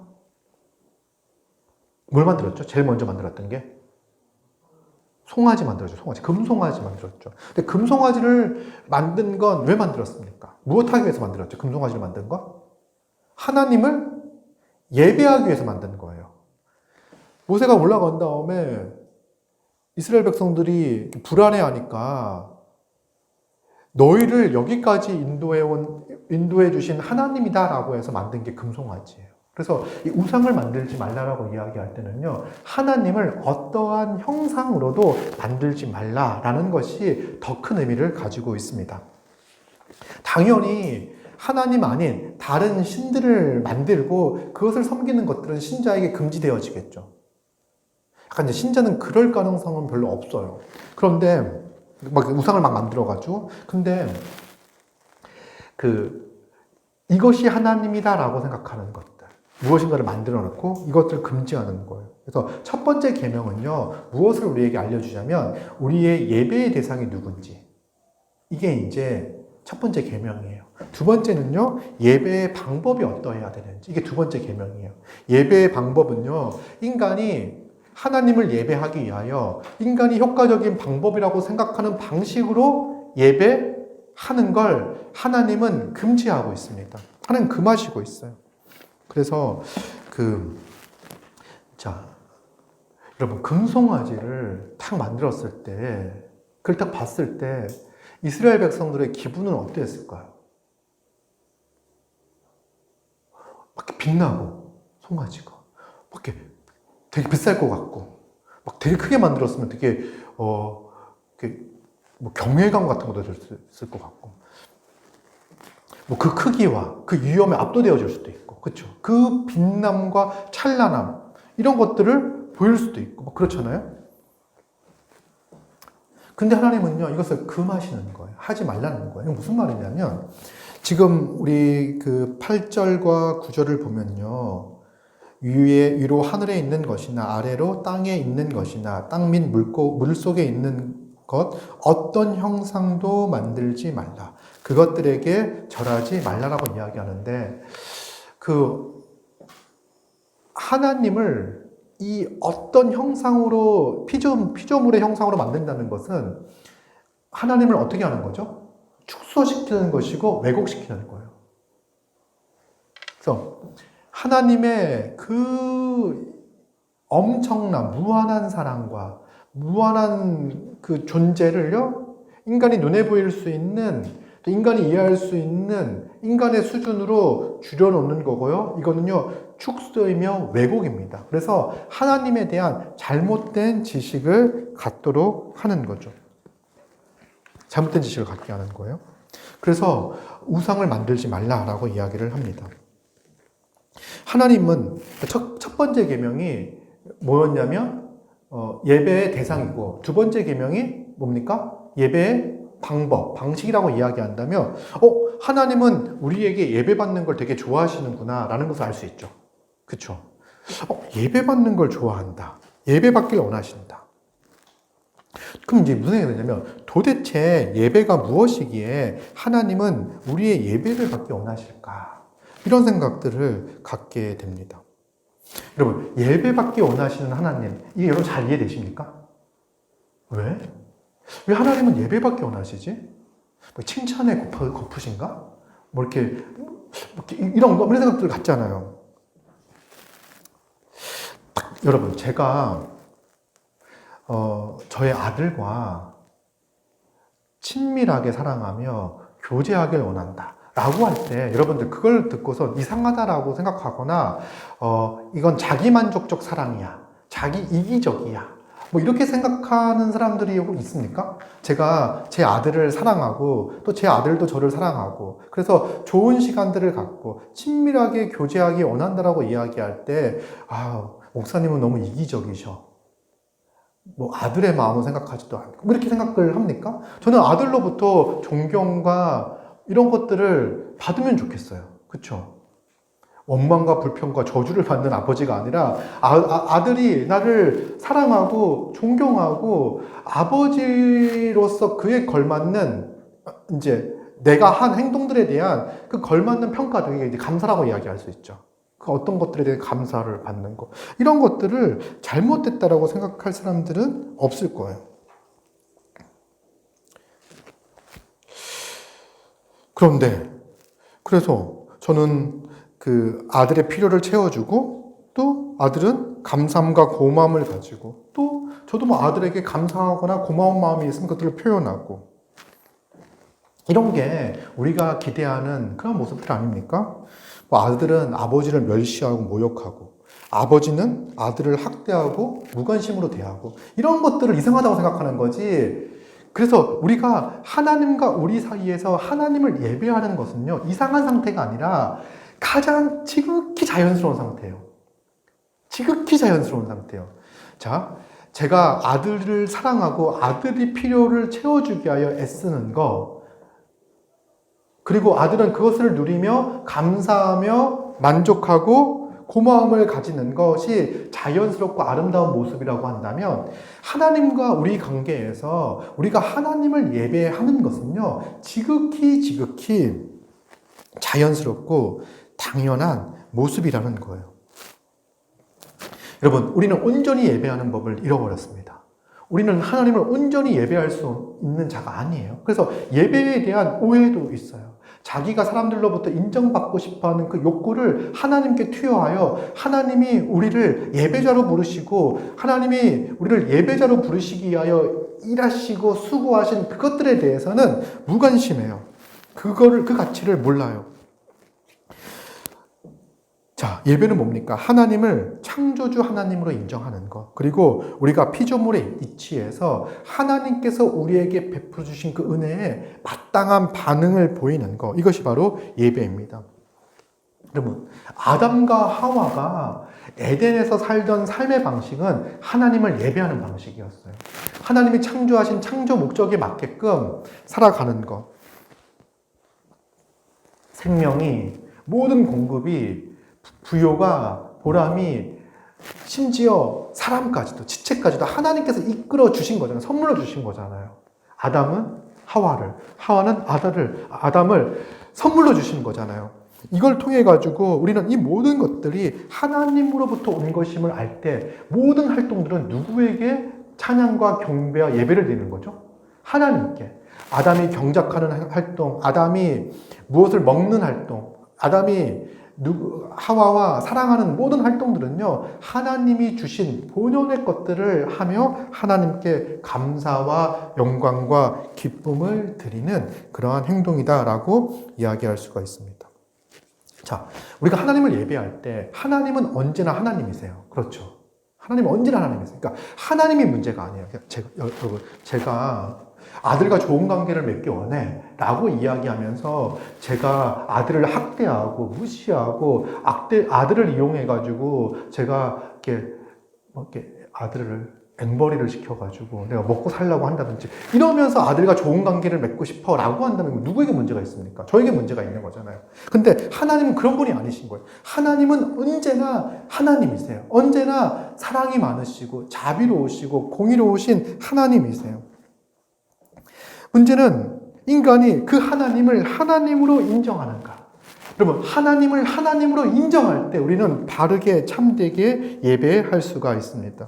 뭘 만들었죠? 제일 먼저 만들었던 게? 송아지 만들었죠. 송아지. 금송아지 만들었죠. 근데 금송아지를 만든 건 왜 만들었습니까? 무엇하기 위해서 만들었죠? 금송아지를 만든 건? 하나님을 예배하기 위해서 만든 거예요. 모세가 올라간 다음에 이스라엘 백성들이 불안해하니까 너희를 여기까지 인도해 주신 하나님이다라고 해서 만든 게 금송아지예요. 그래서 이 우상을 만들지 말라라고 이야기할 때는요, 하나님을 어떠한 형상으로도 만들지 말라라는 것이 더 큰 의미를 가지고 있습니다. 당연히 하나님 아닌 다른 신들을 만들고 그것을 섬기는 것들은 신자에게 금지되어지겠죠. 약간 이제 신자는 그럴 가능성은 별로 없어요. 그런데 막 우상을 막 만들어가지고, 근데 이것이 하나님이다라고 생각하는 것들, 무엇인가를 만들어 놓고 이것들을 금지하는 거예요. 그래서 첫 번째 계명은요, 무엇을 우리에게 알려주냐면 우리의 예배의 대상이 누군지, 이게 이제 첫 번째 계명이에요. 두 번째는요, 예배의 방법이 어떠해야 되는지, 이게 두 번째 계명이에요. 예배의 방법은요, 인간이 하나님을 예배하기 위하여 인간이 효과적인 방법이라고 생각하는 방식으로 예배하는 걸 하나님은 금지하고 있습니다. 하나님 금하시고 있어요. 그래서 여러분, 금송아지를 딱 만들었을 때, 그걸 딱 봤을 때 이스라엘 백성들의 기분은 어땠을까요? 막 빛나고, 송아지가 막 되게 비쌀 것 같고, 막 되게 크게 만들었으면 되게 뭐 경외감 같은 것도 들 수 있을 것 같고. 뭐 그 크기와 그 위험에 압도되어질 수도 있고, 그렇죠? 그 빛남과 찬란함 이런 것들을 보일 수도 있고, 뭐 그렇잖아요. 근데 하나님은요 이것을 금하시는 거예요. 하지 말라는 거예요. 무슨 말이냐면 지금 우리 그 8절과 9절을 보면요. 위로 하늘에 있는 것이나 아래로 땅에 있는 것이나 땅 및 물 속에 있는 것 어떤 형상도 만들지 말라. 그것들에게 절하지 말라라고 이야기하는데 그 하나님을 이 어떤 형상으로 피조물의 형상으로 만든다는 것은 하나님을 어떻게 하는 거죠? 축소시키는 것이고 왜곡시키는 거예요. 그래서 하나님의 그 엄청난 무한한 사랑과 무한한 그 존재를요, 인간이 눈에 보일 수 있는, 또 인간이 이해할 수 있는 인간의 수준으로 줄여놓는 거고요. 이거는요, 축소이며 왜곡입니다. 그래서 하나님에 대한 잘못된 지식을 갖도록 하는 거죠. 잘못된 지식을 갖게 하는 거예요. 그래서 우상을 만들지 말라라고 이야기를 합니다. 하나님은 첫 번째 계명이 뭐였냐면 예배의 대상이고 두 번째 계명이 뭡니까? 예배의 방식이라고 이야기한다면 하나님은 우리에게 예배받는 걸 되게 좋아하시는구나 라는 것을 알 수 있죠. 그렇죠? 예배받는 걸 좋아한다. 예배받길 원하신다. 그럼 이제 무슨 얘기가 되냐면 도대체 예배가 무엇이기에 하나님은 우리의 예배를 받기 원하실까? 이런 생각들을 갖게 됩니다. 여러분, 예배받기 원하시는 하나님, 이게 여러분 잘 이해되십니까? 왜? 왜 하나님은 예배받기 원하시지? 뭐 칭찬에 고프신가? 뭐 이렇게 이런 생각들 같잖아요. 여러분, 제가 저의 아들과 친밀하게 사랑하며 교제하길 원한다 라고 할 때 여러분들 그걸 듣고서 이상하다라고 생각하거나 이건 자기만족적 사랑이야, 자기 이기적이야, 뭐 이렇게 생각하는 사람들이 혹 있습니까? 제가 제 아들을 사랑하고 또 제 아들도 저를 사랑하고 그래서 좋은 시간들을 갖고 친밀하게 교제하기 원한다라고 이야기할 때 목사님은 너무 이기적이셔, 뭐 아들의 마음을 생각하지도 않고 뭐 이렇게 생각을 합니까? 저는 아들로부터 존경과 이런 것들을 받으면 좋겠어요. 그렇죠? 원망과 불평과 저주를 받는 아버지가 아니라 아들이 나를 사랑하고 존경하고 아버지로서 그에 걸맞는 이제 내가 한 행동들에 대한 그 걸맞는 평가들이 이제 감사라고 이야기할 수 있죠. 그 어떤 것들에 대해 감사를 받는 것, 이런 것들을 잘못됐다라고 생각할 사람들은 없을 거예요. 그런데 그래서 저는 그 아들의 필요를 채워주고 또 아들은 감사함과 고마움을 가지고 또 저도 뭐 아들에게 감사하거나 고마운 마음이 있으면 그것들을 표현하고 이런 게 우리가 기대하는 그런 모습들 아닙니까? 뭐 아들은 아버지를 멸시하고 모욕하고 아버지는 아들을 학대하고 무관심으로 대하고 이런 것들을 이상하다고 생각하는 거지. 그래서 우리가 하나님과 우리 사이에서 하나님을 예배하는 것은요, 이상한 상태가 아니라 가장 지극히 자연스러운 상태예요. 지극히 자연스러운 상태예요. 자, 제가 아들을 사랑하고 아들이 필요를 채워주기 위하여 애쓰는 거, 그리고 아들은 그것을 누리며 감사하며 만족하고 고마움을 가지는 것이 자연스럽고 아름다운 모습이라고 한다면 하나님과 우리 관계에서 우리가 하나님을 예배하는 것은요, 지극히 자연스럽고 당연한 모습이라는 거예요. 여러분, 우리는 온전히 예배하는 법을 잃어버렸습니다. 우리는 하나님을 온전히 예배할 수 있는 자가 아니에요. 그래서 예배에 대한 오해도 있어요. 자기가 사람들로부터 인정받고 싶어하는 그 욕구를 하나님께 투여하여 하나님이 우리를 예배자로 부르시고 하나님이 우리를 예배자로 부르시기 위하여 일하시고 수고하신 그것들에 대해서는 무관심해요. 그 가치를 몰라요. 자, 예배는 뭡니까? 하나님을 창조주 하나님으로 인정하는 것. 그리고 우리가 피조물의 이치에서 하나님께서 우리에게 베풀어 주신 그 은혜에 마땅한 반응을 보이는 것. 이것이 바로 예배입니다. 여러분, 아담과 하와가 에덴에서 살던 삶의 방식은 하나님을 예배하는 방식이었어요. 하나님이 창조하신 창조 목적에 맞게끔 살아가는 것. 생명이, 모든 공급이, 부요가, 보람이, 심지어 사람까지도, 지체까지도 하나님께서 이끌어 주신 거잖아요. 선물로 주신 거잖아요. 아담은 하와를, 하와는 아담을 선물로 주신 거잖아요. 이걸 통해 가지고 우리는 이 모든 것들이 하나님으로부터 온 것임을 알 때 모든 활동들은 누구에게 찬양과 경배와 예배를 드리는 거죠? 하나님께. 아담이 경작하는 활동, 아담이 무엇을 먹는 활동, 아담이 하와와 사랑하는 모든 활동들은요, 하나님이 주신 본연의 것들을 하며 하나님께 감사와 영광과 기쁨을 드리는 그러한 행동이다라고 이야기할 수가 있습니다. 자, 우리가 하나님을 예배할 때 하나님은 언제나 하나님이세요. 그렇죠. 하나님은 언제나 하나님이세요. 그러니까 하나님이 문제가 아니에요. 여러분, 제가 아들과 좋은 관계를 맺기 원해 라고 이야기하면서 제가 아들을 학대하고 무시하고 아들을 이용해가지고 제가 이렇게 아들을 앵벌이를 시켜가지고 내가 먹고 살려고 한다든지 이러면서 아들과 좋은 관계를 맺고 싶어 라고 한다면 누구에게 문제가 있습니까? 저에게 문제가 있는 거잖아요. 근데 하나님은 그런 분이 아니신 거예요. 하나님은 언제나 하나님이세요. 언제나 사랑이 많으시고 자비로우시고 공의로우신 하나님이세요. 문제는 인간이 그 하나님을 하나님으로 인정하는가? 여러분, 하나님을 하나님으로 인정할 때 우리는 바르게 참되게 예배할 수가 있습니다.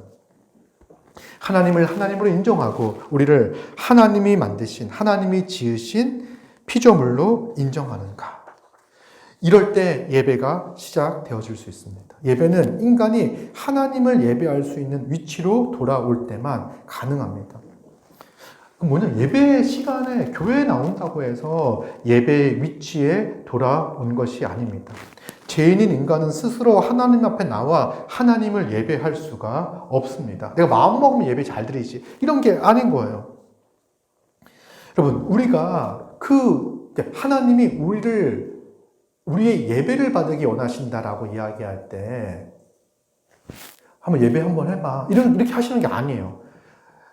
하나님을 하나님으로 인정하고 우리를 하나님이 만드신, 하나님이 지으신 피조물로 인정하는가? 이럴 때 예배가 시작되어질 수 있습니다. 예배는 인간이 하나님을 예배할 수 있는 위치로 돌아올 때만 가능합니다. 뭐냐, 예배 시간에 교회에 나온다고 해서 예배의 위치에 돌아온 것이 아닙니다. 죄인인 인간은 스스로 하나님 앞에 나와 하나님을 예배할 수가 없습니다. 내가 마음 먹으면 예배 잘 드리지, 이런 게 아닌 거예요. 여러분, 우리가 하나님이 우리의 예배를 받기 원하신다라고 이야기할 때 한번 예배 한번 해봐, 이렇게 하시는 게 아니에요.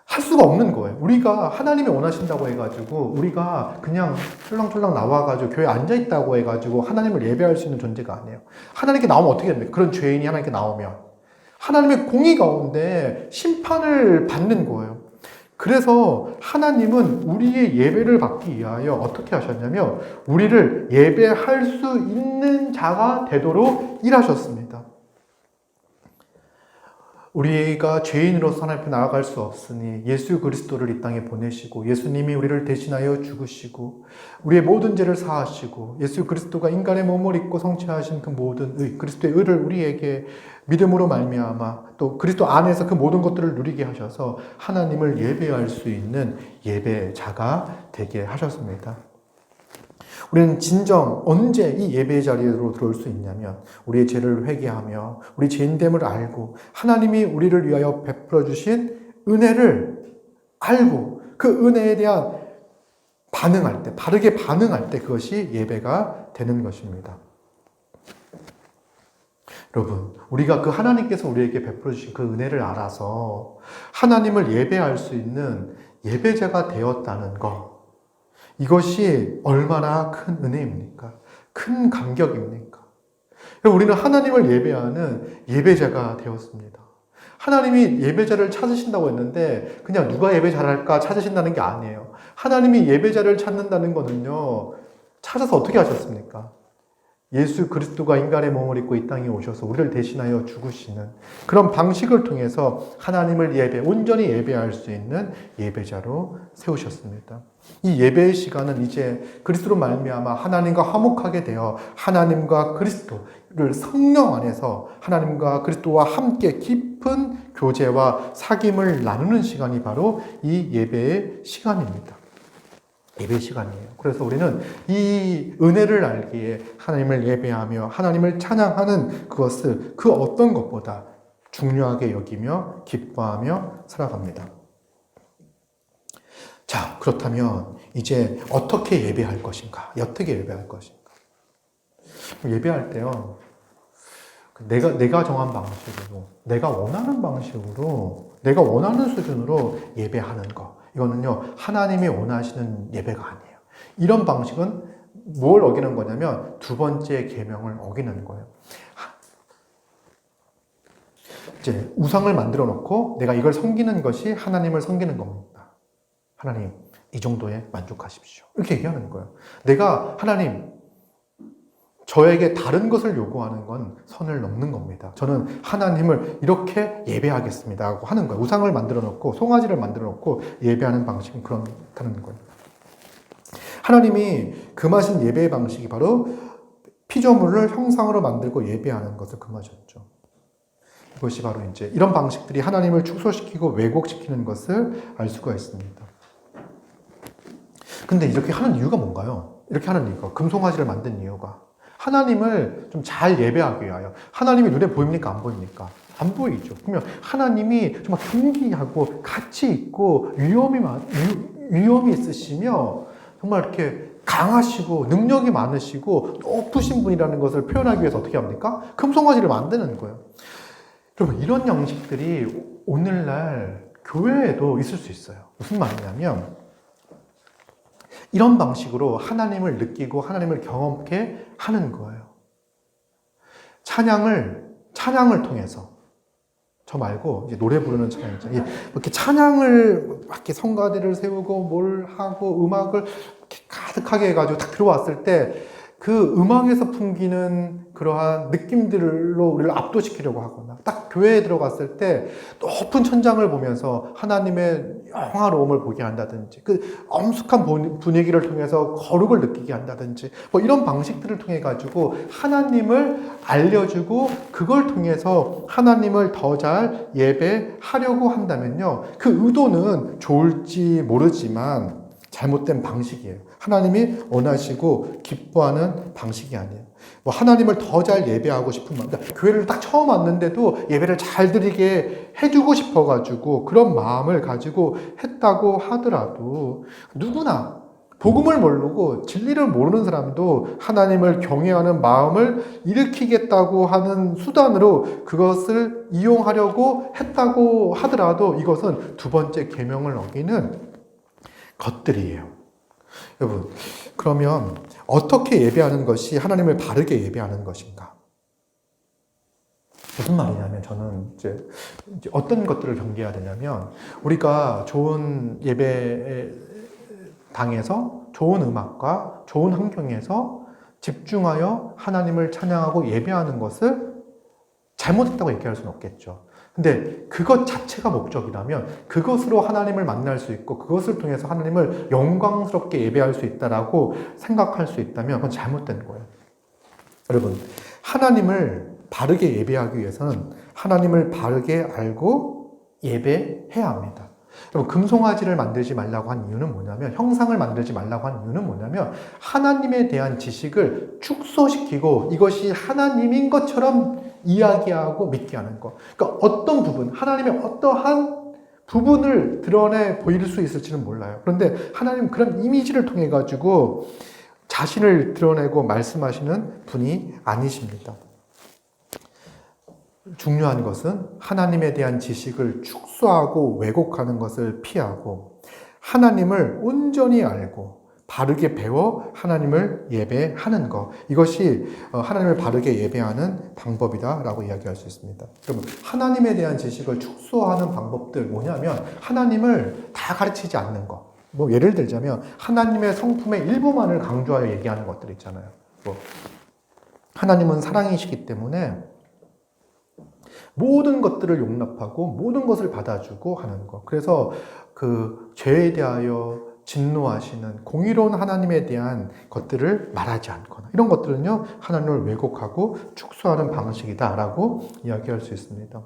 할 수가 없는 거예요. 우리가 하나님이 원하신다고 해가지고 우리가 그냥 쫄랑쫄랑 나와가지고 교회에 앉아있다고 해가지고 하나님을 예배할 수 있는 존재가 아니에요. 하나님께 나오면 어떻게 됩니까? 그런 죄인이 하나님께 나오면 하나님의 공의 가운데 심판을 받는 거예요. 그래서 하나님은 우리의 예배를 받기 위하여 어떻게 하셨냐면 우리를 예배할 수 있는 자가 되도록 일하셨습니다. 우리가 죄인으로서 하나님 앞에 나아갈 수 없으니 예수 그리스도를 이 땅에 보내시고 예수님이 우리를 대신하여 죽으시고 우리의 모든 죄를 사하시고 예수 그리스도가 인간의 몸을 입고 성취하신 그 모든 그리스도의 의를 우리에게 믿음으로 말미암아 또 그리스도 안에서 그 모든 것들을 누리게 하셔서 하나님을 예배할 수 있는 예배자가 되게 하셨습니다. 우리는 진정 언제 이 예배의 자리로 들어올 수 있냐면 우리의 죄를 회개하며 우리 죄인됨을 알고 하나님이 우리를 위하여 베풀어 주신 은혜를 알고 그 은혜에 대한 반응할 때, 바르게 반응할 때 그것이 예배가 되는 것입니다. 여러분, 우리가 그 하나님께서 우리에게 베풀어 주신 그 은혜를 알아서 하나님을 예배할 수 있는 예배자가 되었다는 것, 이것이 얼마나 큰 은혜입니까? 큰 감격입니까? 우리는 하나님을 예배하는 예배자가 되었습니다. 하나님이 예배자를 찾으신다고 했는데 그냥 누가 예배 잘할까 찾으신다는 게 아니에요. 하나님이 예배자를 찾는다는 거는요, 찾아서 어떻게 하셨습니까? 예수 그리스도가 인간의 몸을 입고 이 땅에 오셔서 우리를 대신하여 죽으시는 그런 방식을 통해서 하나님을 온전히 예배할 수 있는 예배자로 세우셨습니다. 이 예배의 시간은 이제 그리스도로 말미암아 하나님과 화목하게 되어 하나님과 그리스도를 성령 안에서 하나님과 그리스도와 함께 깊은 교제와 사귐을 나누는 시간이 바로 이 예배의 시간입니다. 예배 시간이에요. 그래서 우리는 이 은혜를 알기에 하나님을 예배하며 하나님을 찬양하는 그것을 그 어떤 것보다 중요하게 여기며 기뻐하며 살아갑니다. 자, 그렇다면 이제 어떻게 예배할 것인가? 어떻게 예배할 것인가? 예배할 때요, 내가 정한 방식으로, 내가 원하는 방식으로, 내가 원하는 수준으로 예배하는 거. 이거는요, 하나님이 원하시는 예배가 아니에요. 이런 방식은 뭘 어기는 거냐면 두 번째 계명을 어기는 거예요. 이제 우상을 만들어 놓고 내가 이걸 섬기는 것이 하나님을 섬기는 겁니다. 하나님, 이 정도에 만족하십시오. 이렇게 얘기하는 거예요. 내가 하나님, 저에게 다른 것을 요구하는 건 선을 넘는 겁니다. 저는 하나님을 이렇게 예배하겠습니다 하고 하는 거예요. 우상을 만들어 놓고 송아지를 만들어 놓고 예배하는 방식은 그렇다는 거예요. 하나님이 금하신 예배의 방식이 바로 피조물을 형상으로 만들고 예배하는 것을 금하셨죠. 이것이 바로 이제 이런 방식들이 하나님을 축소시키고 왜곡시키는 것을 알 수가 있습니다. 근데 이렇게 하는 이유가 뭔가요? 이렇게 하는 이유가, 금송아지를 만든 이유가 하나님을 좀 잘 예배하기 위하여. 하나님이 눈에 보입니까? 안 보입니까? 안 보이죠. 그러면 하나님이 정말 경기하고 가치 있고 위엄이 있으시며 정말 이렇게 강하시고 능력이 많으시고 높으신 분이라는 것을 표현하기 위해서 어떻게 합니까? 금송아지를 만드는 거예요. 여러분, 이런 양식들이 오늘날 교회에도 있을 수 있어요. 무슨 말이냐면 이런 방식으로 하나님을 느끼고 하나님을 경험케 하는 거예요. 찬양을 통해서, 저 말고 이제 노래 부르는 찬양 있잖아요. 이렇게 찬양을 막 이렇게 성가대를 세우고 뭘 하고 음악을 이렇게 가득하게 해가지고 딱 들어왔을 때 그 음악에서 풍기는 그러한 느낌들로 우리를 압도시키려고 하거나, 딱 교회에 들어갔을 때 높은 천장을 보면서 하나님의 영화로움을 보게 한다든지, 그 엄숙한 분위기를 통해서 거룩을 느끼게 한다든지, 뭐 이런 방식들을 통해 가지고 하나님을 알려주고 그걸 통해서 하나님을 더 잘 예배하려고 한다면요, 그 의도는 좋을지 모르지만 잘못된 방식이에요. 하나님이 원하시고 기뻐하는 방식이 아니에요. 뭐 하나님을 더 잘 예배하고 싶은 마음, 그러니까 교회를 딱 처음 왔는데도 예배를 잘 드리게 해주고 싶어가지고 그런 마음을 가지고 했다고 하더라도, 누구나 복음을 모르고 진리를 모르는 사람도 하나님을 경외하는 마음을 일으키겠다고 하는 수단으로 그것을 이용하려고 했다고 하더라도 이것은 두 번째 계명을 어기는 것들이에요. 여러분, 그러면 어떻게 예배하는 것이 하나님을 바르게 예배하는 것인가? 무슨 말이냐면, 저는 이제 어떤 것들을 경계해야 되냐면, 우리가 좋은 예배당에서 좋은 음악과 좋은 환경에서 집중하여 하나님을 찬양하고 예배하는 것을 잘못했다고 얘기할 수는 없겠죠. 근데 그것 자체가 목적이라면 그것으로 하나님을 만날 수 있고 그것을 통해서 하나님을 영광스럽게 예배할 수 있다라고 생각할 수 있다면 그건 잘못된 거예요. 여러분, 하나님을 바르게 예배하기 위해서는 하나님을 바르게 알고 예배해야 합니다. 여러분, 금송아지를 만들지 말라고 한 이유는 뭐냐면, 형상을 만들지 말라고 한 이유는 뭐냐면, 하나님에 대한 지식을 축소시키고 이것이 하나님인 것처럼 이야기하고 믿게 하는 것. 그러니까 어떤 부분, 하나님의 어떠한 부분을 드러내 보일 수 있을지는 몰라요. 그런데 하나님 그런 이미지를 통해 가지고 자신을 드러내고 말씀하시는 분이 아니십니다. 중요한 것은 하나님에 대한 지식을 축소하고 왜곡하는 것을 피하고 하나님을 온전히 알고 바르게 배워 하나님을 예배하는 것. 이것이 하나님을 바르게 예배하는 방법이다라고 이야기할 수 있습니다. 그러면 하나님에 대한 지식을 축소하는 방법들 뭐냐면, 하나님을 다 가르치지 않는 것. 뭐 예를 들자면 하나님의 성품의 일부만을 강조하여 얘기하는 것들 있잖아요. 뭐 하나님은 사랑이시기 때문에 모든 것들을 용납하고 모든 것을 받아주고 하는 것. 그래서 그 죄에 대하여 진노하시는 공의로운 하나님에 대한 것들을 말하지 않거나, 이런 것들은요, 하나님을 왜곡하고 축소하는 방식이다라고 이야기할 수 있습니다.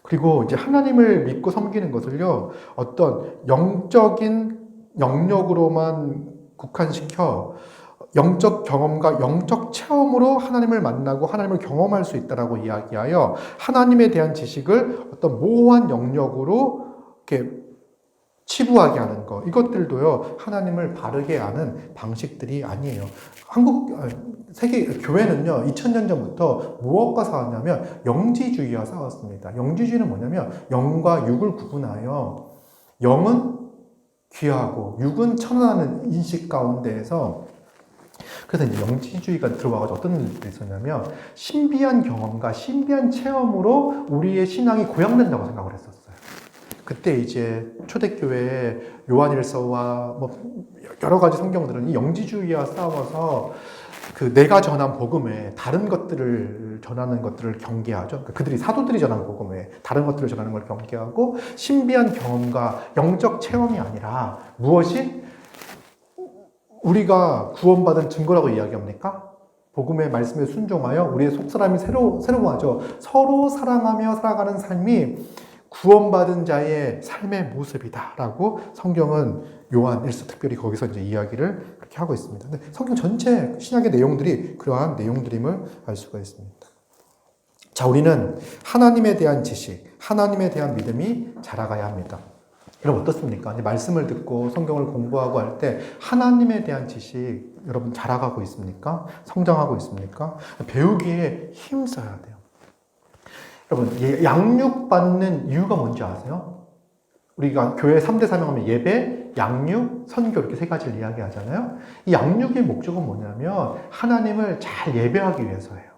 그리고 이제 하나님을 믿고 섬기는 것을요, 어떤 영적인 영역으로만 국한시켜 영적 경험과 영적 체험으로 하나님을 만나고 하나님을 경험할 수 있다라고 이야기하여 하나님에 대한 지식을 어떤 모호한 영역으로 이렇게 치부하게 하는 것, 이것들도요 하나님을 바르게 아는 방식들이 아니에요. 세계 교회는요 2000년 전부터 무엇과 싸웠냐면 영지주의와 싸웠습니다. 영지주의는 뭐냐면 영과 육을 구분하여 영은 귀하고 육은 천하는 인식 가운데에서, 그래서 이제 영지주의가 들어와가지고 어떤 일들이 있었냐면 신비한 경험과 신비한 체험으로 우리의 신앙이 고양된다고 생각을 했었어요. 그때 이제 초대교회의 요한일서와 뭐 여러 가지 성경들은 이 영지주의와 싸워서 그 내가 전한 복음에 다른 것들을 전하는 것들을 경계하죠. 그러니까 그들이 사도들이 전한 복음에 다른 것들을 전하는 걸 경계하고 신비한 경험과 영적 체험이 아니라 무엇이 우리가 구원받은 증거라고 이야기합니까? 복음의 말씀에 순종하여 우리의 속사람이 새로워하죠. 서로 사랑하며 살아가는 삶이 구원받은 자의 삶의 모습이다라고 성경은 요한일서 특별히 거기서 이제 이야기를 그렇게 하고 있습니다. 근데 성경 전체 신약의 내용들이 그러한 내용들임을 알 수가 있습니다. 자, 우리는 하나님에 대한 지식, 하나님에 대한 믿음이 자라가야 합니다. 여러분 어떻습니까? 말씀을 듣고 성경을 공부하고 할 때 하나님에 대한 지식 여러분 자라가고 있습니까? 성장하고 있습니까? 배우기에 힘써야 돼요. 여러분 양육받는 이유가 뭔지 아세요? 우리가 교회 3대 사명하면 예배, 양육, 선교 이렇게 세 가지를 이야기하잖아요. 이 양육의 목적은 뭐냐면 하나님을 잘 예배하기 위해서예요.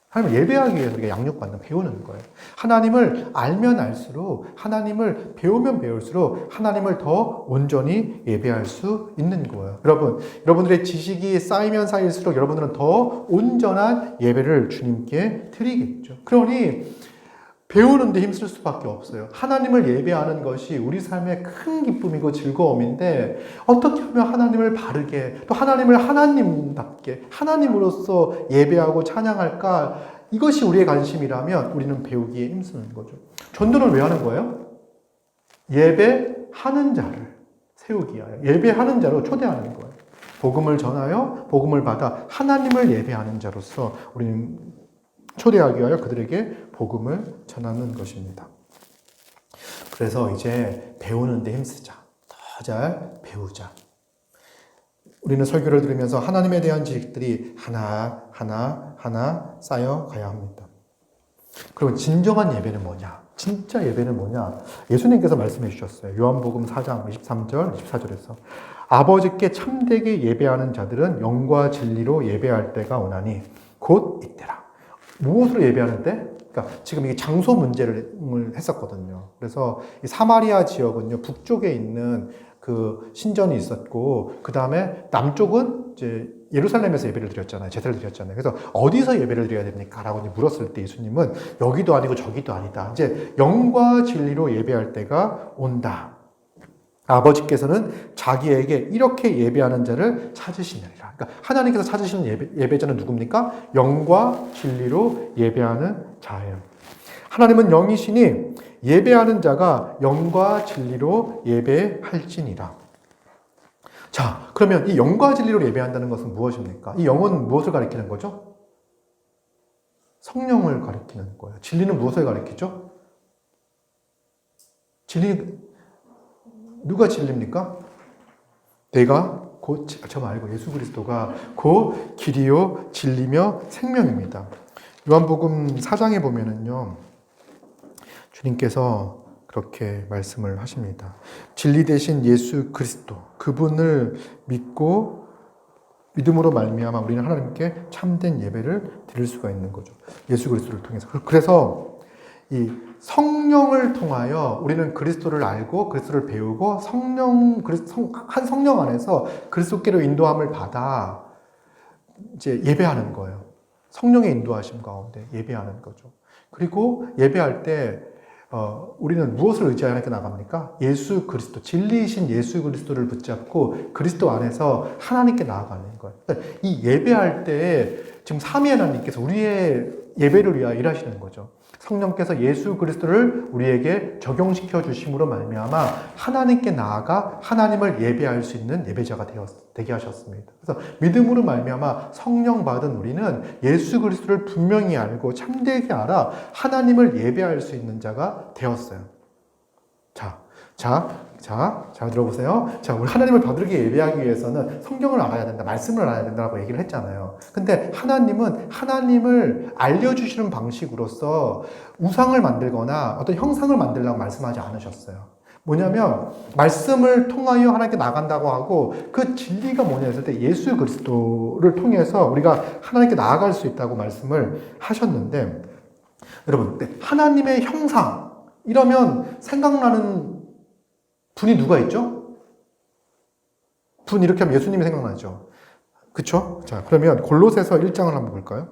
하나님을 예배하기 위해서 우리가 양육받는, 배우는 거예요. 하나님을 알면 알수록, 하나님을 배우면 배울수록 하나님을 더 온전히 예배할 수 있는 거예요. 여러분들의 지식이 쌓이면 쌓일수록 여러분들은 더 온전한 예배를 주님께 드리겠죠. 그러니 배우는데 힘쓸 수밖에 없어요. 하나님을 예배하는 것이 우리 삶의 큰 기쁨이고 즐거움인데 어떻게 하면 하나님을 바르게, 또 하나님을 하나님답게 하나님으로서 예배하고 찬양할까, 이것이 우리의 관심이라면 우리는 배우기에 힘쓰는 거죠. 전도는 왜 하는 거예요? 예배하는 자를 세우기 위하여, 예배하는 자로 초대하는 거예요. 복음을 전하여 복음을 받아 하나님을 예배하는 자로서 우리는 초대하기 위하여 그들에게 복음을 전하는 것입니다. 그래서 이제 배우는 데 힘쓰자. 더 잘 배우자. 우리는 설교를 들으면서 하나님에 대한 지식들이 하나 쌓여가야 합니다. 그리고 진정한 예배는 뭐냐? 진짜 예배는 뭐냐? 예수님께서 말씀해 주셨어요. 요한복음 4장 23절, 24절에서 아버지께 참되게 예배하는 자들은 영과 진리로 예배할 때가 오나니 곧 이때라. 무엇으로 예배하는 때? 그러니까 지금 이게 장소 문제를 했었거든요. 그래서 이 사마리아 지역은요, 북쪽에 있는 그 신전이 있었고, 그 다음에 남쪽은 이제 예루살렘에서 예배를 드렸잖아요. 제사를 드렸잖아요. 그래서 어디서 예배를 드려야 됩니까? 라고 물었을 때 예수님은 여기도 아니고 저기도 아니다. 이제 영과 진리로 예배할 때가 온다. 아버지께서는 자기에게 이렇게 예배하는 자를 찾으시느니라. 그러니까 하나님께서 찾으시는 예배자는 누굽니까? 영과 진리로 예배하는 자예요. 하나님은 영이시니 예배하는 자가 영과 진리로 예배할지니라. 자, 그러면 이 영과 진리로 예배한다는 것은 무엇입니까? 이 영은 무엇을 가리키는 거죠? 성령을 가리키는 거예요. 진리는 무엇을 가리키죠? 누가 진리입니까? 내가 곧, 저 말고 예수 그리스도가 곧 길이요 진리며 생명입니다. 요한복음 4장에 보면은요, 주님께서 그렇게 말씀을 하십니다. 진리 대신 예수 그리스도, 그분을 믿고 믿음으로 말미암아 우리는 하나님께 참된 예배를 드릴 수가 있는 거죠. 예수 그리스도를 통해서. 그래서 이 성령을 통하여 우리는 그리스도를 알고 그리스도를 배우고 한 성령 안에서 그리스도께로 인도함을 받아 이제 예배하는 거예요. 성령의 인도하심 가운데 예배하는 거죠. 그리고 예배할 때 우리는 무엇을 의지하여 하나님께 나갑니까? 예수 그리스도, 진리이신 예수 그리스도를 붙잡고 그리스도 안에서 하나님께 나아가는 거예요. 이 예배할 때 지금 삼위 하나님께서 우리의 예배를 위하여 일하시는 거죠. 성령께서 예수 그리스도를 우리에게 적용시켜 주심으로 말미암아 하나님께 나아가 하나님을 예배할 수 있는 예배자가 되게 하셨습니다. 그래서 믿음으로 말미암아 성령 받은 우리는 예수 그리스도를 분명히 알고 참되게 알아 하나님을 예배할 수 있는 자가 되었어요. 자, 들어보세요. 자, 우리 하나님을 바르게 예배하기 위해서는 성경을 알아야 된다, 말씀을 알아야 된다고 얘기를 했잖아요. 근데 하나님은 하나님을 알려주시는 방식으로서 우상을 만들거나 어떤 형상을 만들라고 말씀하지 않으셨어요. 뭐냐면, 말씀을 통하여 하나님께 나간다고 하고, 그 진리가 뭐냐 했을 때 예수 그리스도를 통해서 우리가 하나님께 나아갈 수 있다고 말씀을 하셨는데, 여러분, 하나님의 형상, 이러면 생각나는 분이 누가 있죠? 분 이렇게 하면 예수님이 생각나죠. 그쵸? 자, 그러면 골로새서 1장을 한번 볼까요?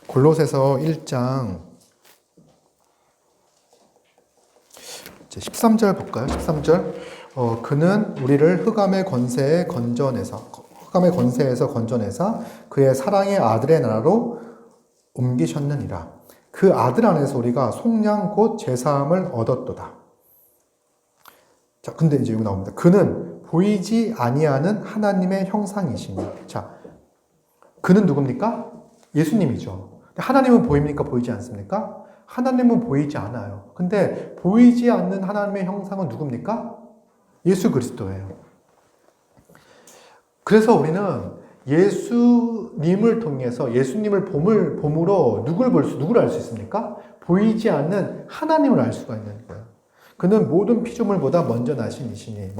골로새서 1장 13절 볼까요? 13절. 그는 우리를 흑암의 권세에서 건져내사 그의 사랑의 아들의 나라로 옮기셨느니라. 그 아들 안에서 우리가 속량 곧 제사함을 얻었도다. 자, 근데 이제 여기 나옵니다. 그는 보이지 아니하는 하나님의 형상이시니. 자, 그는 누굽니까? 예수님이죠. 하나님은 보입니까? 보이지 않습니까? 하나님은 보이지 않아요. 근데 보이지 않는 하나님의 형상은 누굽니까? 예수 그리스도예요. 그래서 우리는 예수님을 통해서 예수님을 봄으로 누구를 알 수 있습니까? 보이지 않는 하나님을 알 수가 있는 거예요. 그는 모든 피조물보다 먼저 나신 이시니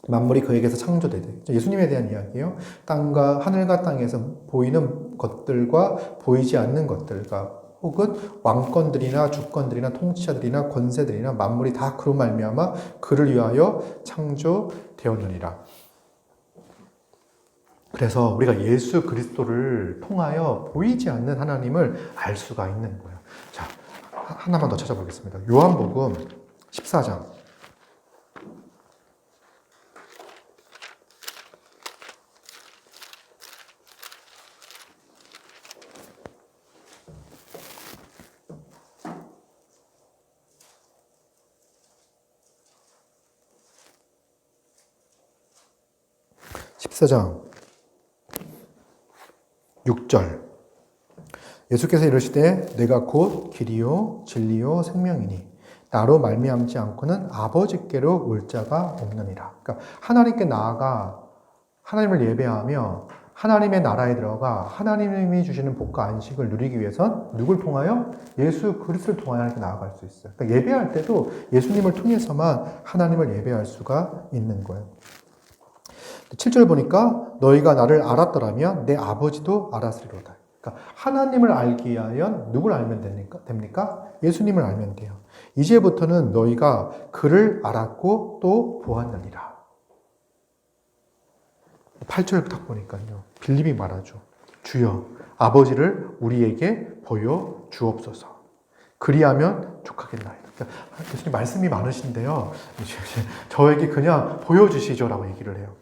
만물이 그에게서 창조되되. 예수님에 대한 이야기예요. 하늘과 땅에서 보이는 것들과 보이지 않는 것들과 혹은 왕권들이나 주권들이나 통치자들이나 권세들이나 만물이 다 그로 말미암아 그를 위하여 창조되었느니라. 그래서 우리가 예수 그리스도를 통하여 보이지 않는 하나님을 알 수가 있는 거예요. 자, 하나만 더 찾아보겠습니다. 요한복음 14장. (14장) 6절. 예수께서 이르시되 내가 곧 길이요 진리요 생명이니 나로 말미암지 않고는 아버지께로 올 자가 없느니라. 그러니까 하나님께 나아가 하나님을 예배하며 하나님의 나라에 들어가 하나님이 주시는 복과 안식을 누리기 위해선 누굴 통하여? 예수 그리스도를 통하여 하나님께 나아갈 수 있어요. 그러니까 예배할 때도 예수님을 통해서만 하나님을 예배할 수가 있는 거예요. 7절 보니까 너희가 나를 알았더라면 내 아버지도 알았으리로다. 그러니까 하나님을 알기 위하여 누굴 알면 됩니까? 예수님을 알면 돼요. 이제부터는 너희가 그를 알았고 또 보았느니라. 8절 딱 보니까요. 빌립이 말하죠. 주여 아버지를 우리에게 보여 주옵소서. 그리하면 족하겠나이다. 그러니까 예수님 말씀이 많으신데요. 저에게 그냥 보여주시죠라고 얘기를 해요.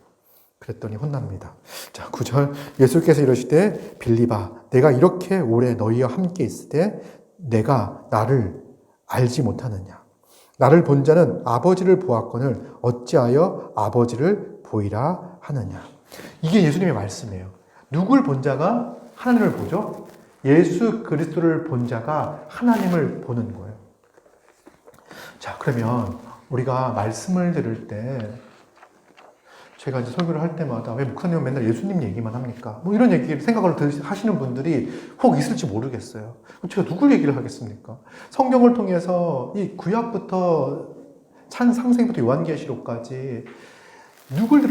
그랬더니 혼납니다. 자, 9절. 예수께서 이러시되 빌립아 내가 이렇게 오래 너희와 함께 있을 때 내가 나를 알지 못하느냐. 나를 본 자는 아버지를 보았거늘 어찌하여 아버지를 보이라 하느냐. 이게 예수님의 말씀이에요. 누굴 본 자가 하나님을 보죠? 예수 그리스도를 본 자가 하나님을 보는 거예요. 자, 그러면 우리가 말씀을 들을 때 제가 이제 설교를 할 때마다 왜 목사님은 맨날 예수님 얘기만 합니까? 뭐 이런 얘기를 생각을 하시는 분들이 혹 있을지 모르겠어요. 제가 누굴 얘기를 하겠습니까? 성경을 통해서 이 구약부터 창세기부터 요한계시록까지 누굴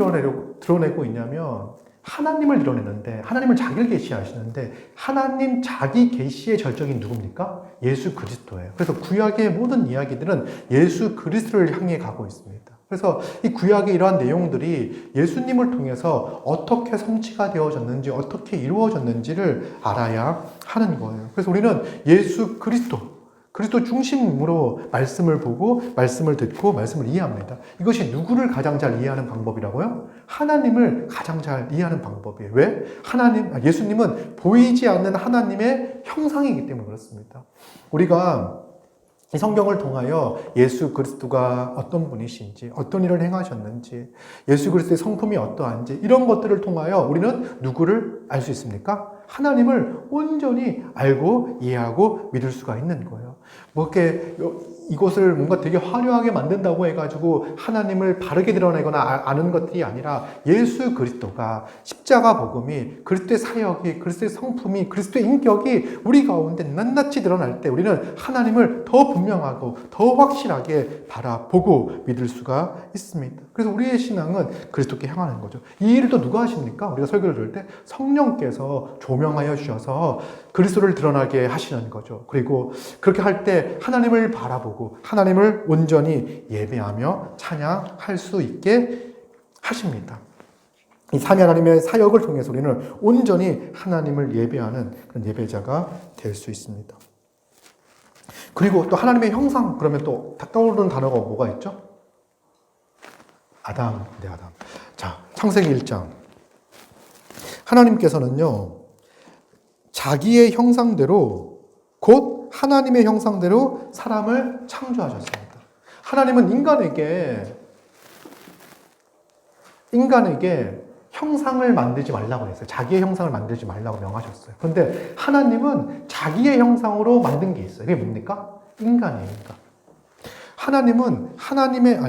드러내고 있냐면 하나님을 드러내는데 하나님을 자기를 계시하시는데 하나님 자기 계시의 절정이 누굽니까? 예수 그리스도예요. 그래서 구약의 모든 이야기들은 예수 그리스도를 향해 가고 있습니다. 그래서 이 구약의 이러한 내용들이 예수님을 통해서 어떻게 성취가 되어졌는지 어떻게 이루어졌는지를 알아야 하는 거예요. 그래서 우리는 예수 그리스도 그리스도 중심으로 말씀을 보고 말씀을 듣고 말씀을 이해합니다. 이것이 누구를 가장 잘 이해하는 방법이라고요? 하나님을 가장 잘 이해하는 방법이에요. 왜? 예수님은 보이지 않는 하나님의 형상이기 때문에 그렇습니다. 우리가 이 성경을 통하여 예수 그리스도가 어떤 분이신지, 어떤 일을 행하셨는지, 예수 그리스도의 성품이 어떠한지 이런 것들을 통하여 우리는 누구를 알 수 있습니까? 하나님을 온전히 알고 이해하고 믿을 수가 있는 거예요. 뭐 이렇게 이것을 뭔가 되게 화려하게 만든다고 해가지고 하나님을 바르게 드러내거나 아는 것들이 아니라 예수 그리스도가 십자가 복음이 그리스도의 사역이 그리스도의 성품이 그리스도의 인격이 우리 가운데 낱낱이 드러날 때 우리는 하나님을 더 분명하고 더 확실하게 바라보고 믿을 수가 있습니다. 그래서 우리의 신앙은 그리스도께 향하는 거죠. 이 일을 또 누가 하십니까? 우리가 설교를 들을 때 성령께서 조명하여 주셔서 그리스도를 드러나게 하시는 거죠. 그리고 그렇게 할 때 하나님을 바라보고 하나님을 온전히 예배하며 찬양할 수 있게 하십니다. 이 삼위 하나님의 사역을 통해서 우리는 온전히 하나님을 예배하는 그런 예배자가 될 수 있습니다. 그리고 또 하나님의 형상 그러면 또 떠오르는 단어가 뭐가 있죠? 아담. 자, 창세기 1장. 하나님께서는요, 자기의 형상대로 곧 하나님의 형상대로 사람을 창조하셨습니다. 하나님은 인간에게 형상을 만들지 말라고 했어요. 자기의 형상을 만들지 말라고 명하셨어요. 그런데 하나님은 자기의 형상으로 만든 게 있어요. 그게 뭡니까? 인간이에요, 인간.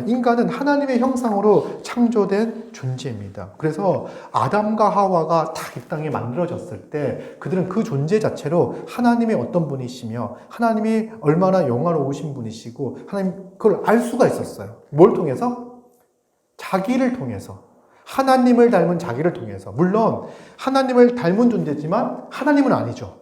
인간은 하나님의 형상으로 창조된 존재입니다. 그래서 아담과 하와가 딱 이 땅에 만들어졌을 때 그들은 그 존재 자체로 하나님의 어떤 분이시며 하나님이 얼마나 영화로우신 분이시고 하나님 그걸 알 수가 있었어요. 뭘 통해서? 자기를 통해서. 하나님을 닮은 자기를 통해서. 물론 하나님을 닮은 존재지만 하나님은 아니죠.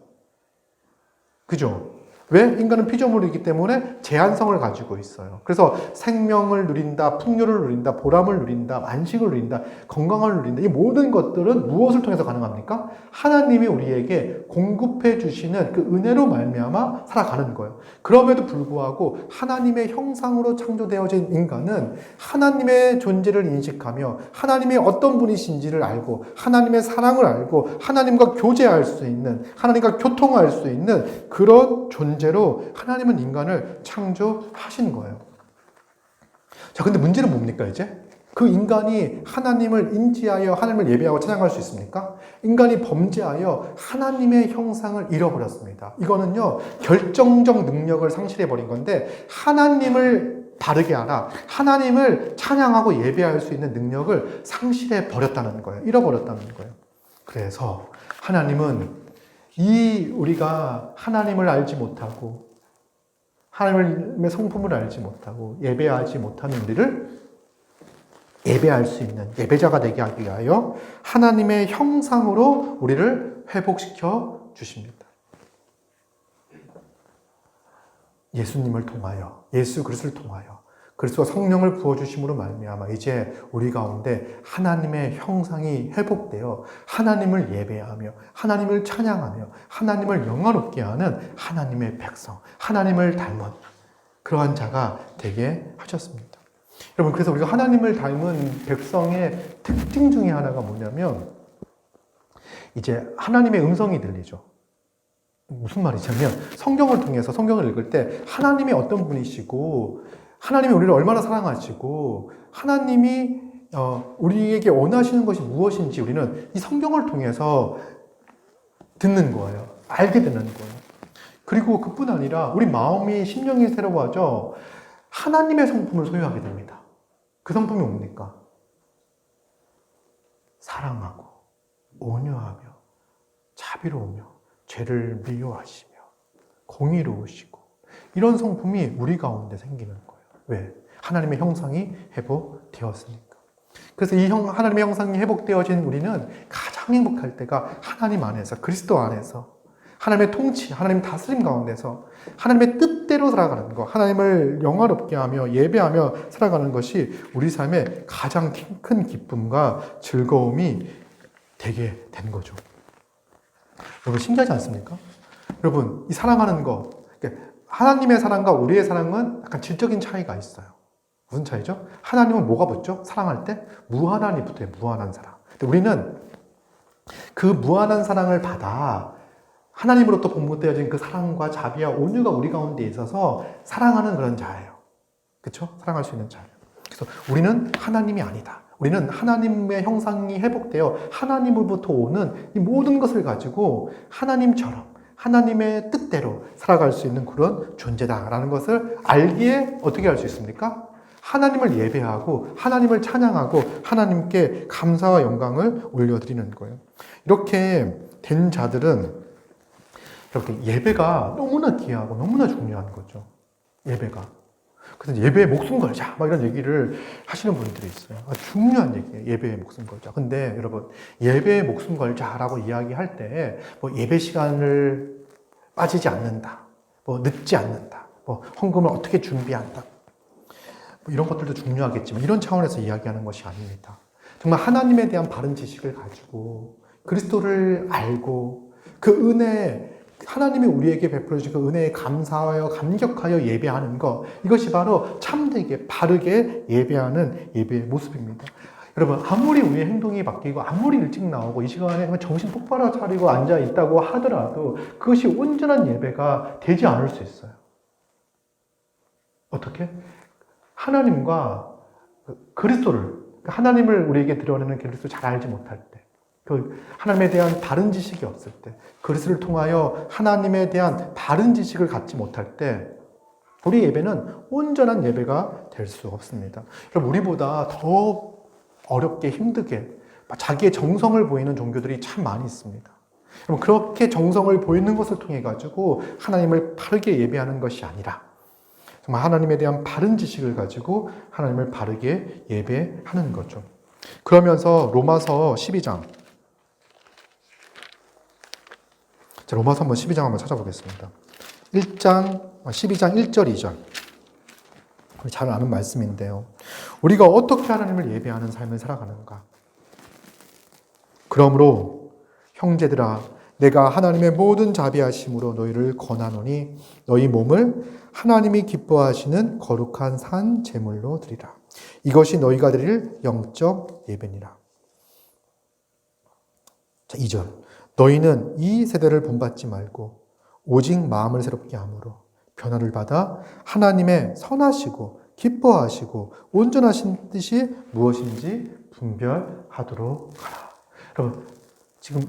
그죠? 왜? 인간은 피조물이기 때문에 제한성을 가지고 있어요. 그래서 생명을 누린다, 풍요를 누린다, 보람을 누린다, 안식을 누린다, 건강을 누린다. 이 모든 것들은 무엇을 통해서 가능합니까? 하나님이 우리에게 공급해 주시는 그 은혜로 말미암아 살아가는 거예요. 그럼에도 불구하고 하나님의 형상으로 창조되어진 인간은 하나님의 존재를 인식하며 하나님의 어떤 분이신지를 알고 하나님의 사랑을 알고 하나님과 교제할 수 있는, 하나님과 교통할 수 있는 그런 존재로 하나님은 인간을 창조하신 거예요. 자, 근데 문제는 뭡니까, 이제? 그 인간이 하나님을 인지하여 하나님을 예배하고 찬양할 수 있습니까? 인간이 범죄하여 하나님의 형상을 잃어버렸습니다. 이거는요, 결정적 능력을 상실해버린 건데, 하나님을 바르게 알아, 하나님을 찬양하고 예배할 수 있는 능력을 상실해버렸다는 거예요. 잃어버렸다는 거예요. 그래서 하나님은 우리가 하나님을 알지 못하고 하나님의 성품을 알지 못하고 예배하지 못하는 우리를 예배할 수 있는 예배자가 되게 하기 위하여 하나님의 형상으로 우리를 회복시켜 주십니다. 예수님을 통하여, 예수 그리스도를 통하여 그리스도가 성령을 부어주심으로 말미암아 이제 우리 가운데 하나님의 형상이 회복되어 하나님을 예배하며 하나님을 찬양하며 하나님을 영화롭게 하는 하나님의 백성, 하나님을 닮은 그러한 자가 되게 하셨습니다. 여러분, 그래서 우리가 하나님을 닮은 백성의 특징 중에 하나가 뭐냐면 이제 하나님의 음성이 들리죠. 무슨 말이냐면 성경을 통해서 성경을 읽을 때 하나님이 어떤 분이시고 하나님이 우리를 얼마나 사랑하시고 하나님이 우리에게 원하시는 것이 무엇인지 우리는 이 성경을 통해서 듣는 거예요. 알게 되는 거예요. 그리고 그뿐 아니라 우리 마음이 심령이 새로워져 하나님의 성품을 소유하게 됩니다. 그 성품이 뭡니까? 사랑하고 온유하며 자비로우며 죄를 미워하시며 공의로우시고 이런 성품이 우리 가운데 생기는 거예요. 왜? 하나님의 형상이 회복되었으니까. 그래서 이 하나님의 형상이 회복되어진 우리는 가장 행복할 때가 하나님 안에서, 그리스도 안에서, 하나님의 통치, 하나님 다스림 가운데서 하나님의 뜻대로 살아가는 것, 하나님을 영화롭게 하며 예배하며 살아가는 것이 우리 삶의 가장 큰 기쁨과 즐거움이 되게 된 거죠. 여러분, 신기하지 않습니까? 여러분, 이 사랑하는 거, 하나님의 사랑과 우리의 사랑은 약간 질적인 차이가 있어요. 무슨 차이죠? 하나님은 뭐가 붙죠? 사랑할 때? 무한한이 붙어요. 무한한 사랑. 근데 우리는 그 무한한 사랑을 받아 하나님으로부터 본받되어진 그 사랑과 자비와 온유가 우리 가운데 있어서 사랑하는 그런 자예요. 그렇죠? 사랑할 수 있는 자예요. 그래서 우리는 하나님이 아니다. 우리는 하나님의 형상이 회복되어 하나님으로부터 오는 이 모든 것을 가지고 하나님처럼 하나님의 뜻대로 살아갈 수 있는 그런 존재다라는 것을 알기에 어떻게 할 수 있습니까? 하나님을 예배하고 하나님을 찬양하고 하나님께 감사와 영광을 올려드리는 거예요. 이렇게 된 자들은 이렇게 예배가 너무나 귀하고 너무나 중요한 거죠. 예배가. 그래서 예배에 목숨 걸자 막 이런 얘기를 하시는 분들이 있어요. 중요한 얘기예요. 예배에 목숨 걸자. 근데 여러분 예배에 목숨 걸자라고 이야기할 때 뭐 예배 시간을 빠지지 않는다. 뭐 늦지 않는다. 뭐 헌금을 어떻게 준비한다. 뭐 이런 것들도 중요하겠지만 이런 차원에서 이야기하는 것이 아닙니다. 정말 하나님에 대한 바른 지식을 가지고 그리스도를 알고 그 은혜 하나님이 우리에게 베풀어 주신 그 은혜에 감사하여 감격하여 예배하는 것 이것이 바로 참되게 바르게 예배하는 예배의 모습입니다. 여러분 아무리 우리의 행동이 바뀌고 아무리 일찍 나오고 이 시간에 정신 똑바로 차리고 앉아 있다고 하더라도 그것이 온전한 예배가 되지 않을 수 있어요. 어떻게? 하나님과 그리스도를 하나님을 우리에게 드러내는 그리스도를 잘 알지 못할 때 그 하나님에 대한 바른 지식이 없을 때 그리스도를 통하여 하나님에 대한 바른 지식을 갖지 못할 때 우리 예배는 온전한 예배가 될 수 없습니다. 여러분 우리보다 더 어렵게 힘들게 자기의 정성을 보이는 종교들이 참 많이 있습니다. 여러분 그렇게 정성을 보이는 것을 통해 가지고 하나님을 바르게 예배하는 것이 아니라 정말 하나님에 대한 바른 지식을 가지고 하나님을 바르게 예배하는 거죠. 그러면서 로마서 12장 로마서 한번 12장 한번 찾아보겠습니다. 12장 1절 2절 잘 아는 말씀인데요. 우리가 어떻게 하나님을 예배하는 삶을 살아가는가? 그러므로 형제들아 내가 하나님의 모든 자비하심으로 너희를 권하노니 너희 몸을 하나님이 기뻐하시는 거룩한 산 제물로 드리라. 이것이 너희가 드릴 영적 예배니라. 자, 2절. 너희는 이 세대를 본받지 말고 오직 마음을 새롭게 함으로 변화를 받아 하나님의 선하시고 기뻐하시고 온전하신 뜻이 무엇인지 분별하도록 하라. 여러분 지금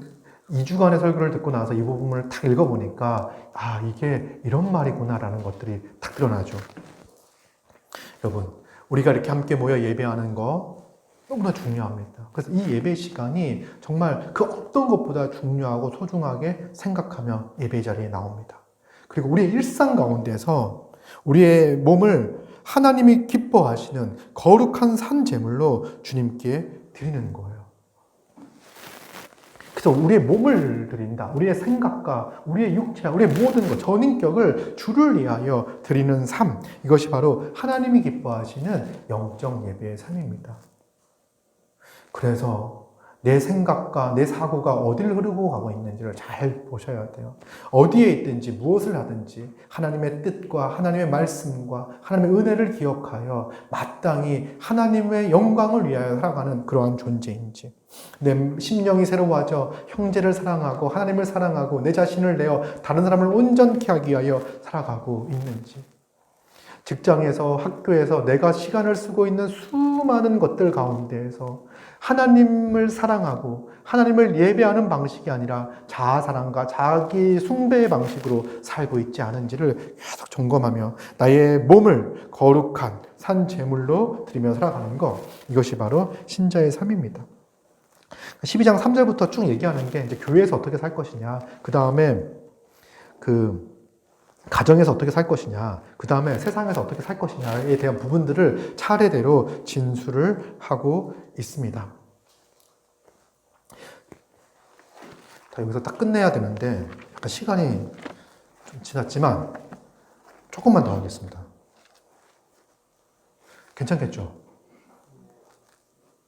2주간의 설교를 듣고 나서 이 부분을 딱 읽어보니까 이게 이런 말이구나라는 것들이 딱 드러나죠. 여러분 우리가 이렇게 함께 모여 예배하는 거 너무나 중요합니다. 그래서 이 예배 시간이 정말 그 어떤 것보다 중요하고 소중하게 생각하며 예배 자리에 나옵니다. 그리고 우리의 일상 가운데서 우리의 몸을 하나님이 기뻐하시는 거룩한 산 제물로 주님께 드리는 거예요. 그래서 우리의 몸을 드린다. 우리의 생각과 우리의 육체, 우리의 모든 것, 전인격을 주를 위하여 드리는 삶. 이것이 바로 하나님이 기뻐하시는 영적 예배의 삶입니다. 그래서 내 생각과 내 사고가 어디를 흐르고 가고 있는지를 잘 보셔야 돼요. 어디에 있든지 무엇을 하든지 하나님의 뜻과 하나님의 말씀과 하나님의 은혜를 기억하여 마땅히 하나님의 영광을 위하여 살아가는 그러한 존재인지, 내 심령이 새로워져 형제를 사랑하고 하나님을 사랑하고 내 자신을 내어 다른 사람을 온전케 하기 위하여 살아가고 있는지, 직장에서 학교에서 내가 시간을 쓰고 있는 수많은 것들 가운데에서 하나님을 사랑하고 하나님을 예배하는 방식이 아니라 자아사랑과 자기 숭배의 방식으로 살고 있지 않은지를 계속 점검하며 나의 몸을 거룩한 산 제물로 드리며 살아가는 것, 이것이 바로 신자의 삶입니다. 12장 3절부터 쭉 얘기하는 게 이제 교회에서 어떻게 살 것이냐, 그 다음에 가정에서 어떻게 살 것이냐, 그 다음에 세상에서 어떻게 살 것이냐에 대한 부분들을 차례대로 진술을 하고 있습니다. 자, 여기서 딱 끝내야 되는데 약간 시간이 좀 지났지만 조금만 더 하겠습니다. 괜찮겠죠?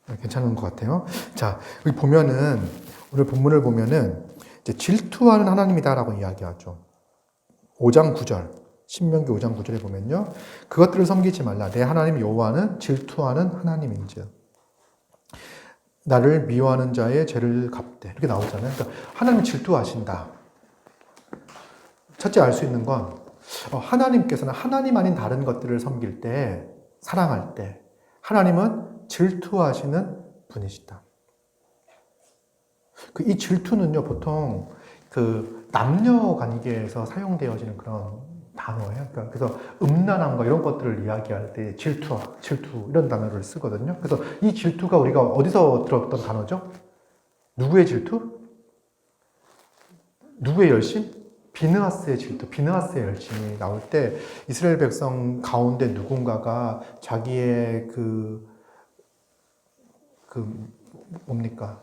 네, 괜찮은 것 같아요. 자, 여기 보면은 오늘 본문을 보면은 이제 질투하는 하나님이다라고 이야기하죠. 5장 9절. 신명기 5장 9절에 보면요. 그것들을 섬기지 말라. 내 하나님 여호와는 질투하는 하나님인지라. 나를 미워하는 자의 죄를 갚되. 이렇게 나오잖아요. 그러니까 하나님이 질투하신다. 첫째 알 수 있는 건 하나님께서는 하나님 아닌 다른 것들을 섬길 때, 사랑할 때 하나님은 질투하시는 분이시다. 이 질투는요, 보통 남녀 관계에서 사용되어지는 그런 단어예요. 그래서 음란함과 이런 것들을 이야기할 때 질투 이런 단어를 쓰거든요. 그래서 이 질투가 우리가 어디서 들었던 단어죠? 누구의 질투? 누구의 열심? 비느하스의 질투, 비느하스의 열심이 나올 때 이스라엘 백성 가운데 누군가가 자기의 뭡니까?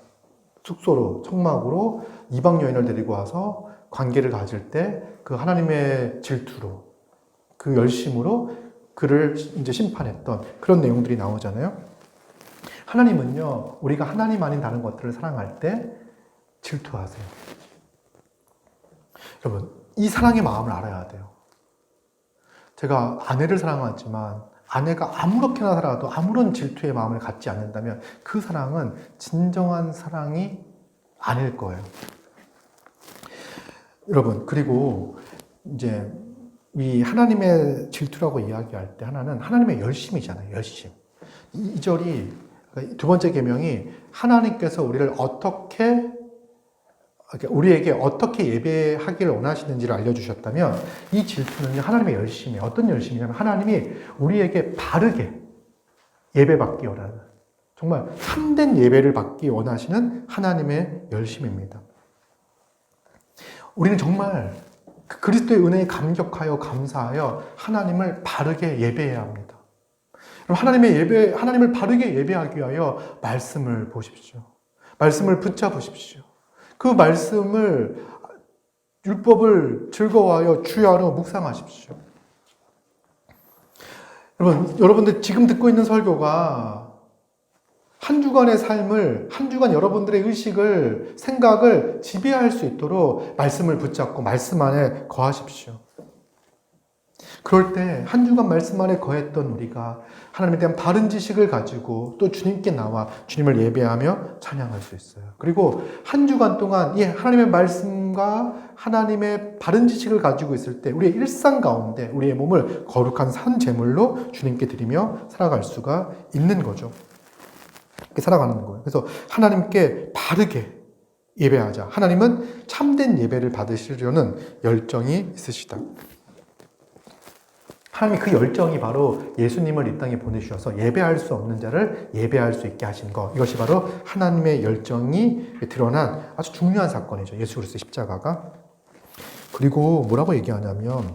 숙소로, 청막으로 이방 여인을 데리고 와서 관계를 가질 때 그 하나님의 질투로, 그 열심으로 그를 이제 심판했던 그런 내용들이 나오잖아요. 하나님은요, 우리가 하나님 아닌 다른 것들을 사랑할 때 질투하세요. 여러분, 이 사랑의 마음을 알아야 돼요. 제가 아내를 사랑하지만 아내가 아무렇게나 살아도 아무런 질투의 마음을 갖지 않는다면 그 사랑은 진정한 사랑이 아닐 거예요. 여러분, 그리고 이제 이 하나님의 질투라고 이야기할 때 하나는 하나님의 열심이잖아요. 열심. 이 절이 두 번째 계명이 하나님께서 우리에게 어떻게 예배하기를 원하시는지를 알려주셨다면 이 질투는 하나님의 열심이에요. 어떤 열심이냐면 하나님이 우리에게 바르게 예배받기 원하는, 정말 참된 예배를 받기 원하시는 하나님의 열심입니다. 우리는 정말 그리스도의 은혜에 감격하여 감사하여 하나님을 바르게 예배해야 합니다. 하나님을 바르게 예배하기 위하여 말씀을 보십시오. 말씀을 붙잡으십시오. 그 말씀을, 율법을 즐거워하여 주야로 묵상하십시오. 여러분들 지금 듣고 있는 설교가 한 주간의 삶을, 한 주간 여러분들의 의식을, 생각을 지배할 수 있도록 말씀을 붙잡고 말씀 안에 거하십시오. 그럴 때 한 주간 말씀 안에 거했던 우리가 하나님에 대한 바른 지식을 가지고 또 주님께 나와 주님을 예배하며 찬양할 수 있어요. 그리고 한 주간 동안 이 하나님의 말씀과 하나님의 바른 지식을 가지고 있을 때 우리의 일상 가운데 우리의 몸을 거룩한 산 제물로 주님께 드리며 살아갈 수가 있는 거죠. 이렇게 살아가는 거예요. 그래서 하나님께 바르게 예배하자. 하나님은 참된 예배를 받으시려는 열정이 있으시다. 하나님이 그 열정이 바로 예수님을 이 땅에 보내주셔서 예배할 수 없는 자를 예배할 수 있게 하신 것. 이것이 바로 하나님의 열정이 드러난 아주 중요한 사건이죠. 예수 그리스도의 십자가가. 그리고 뭐라고 얘기하냐면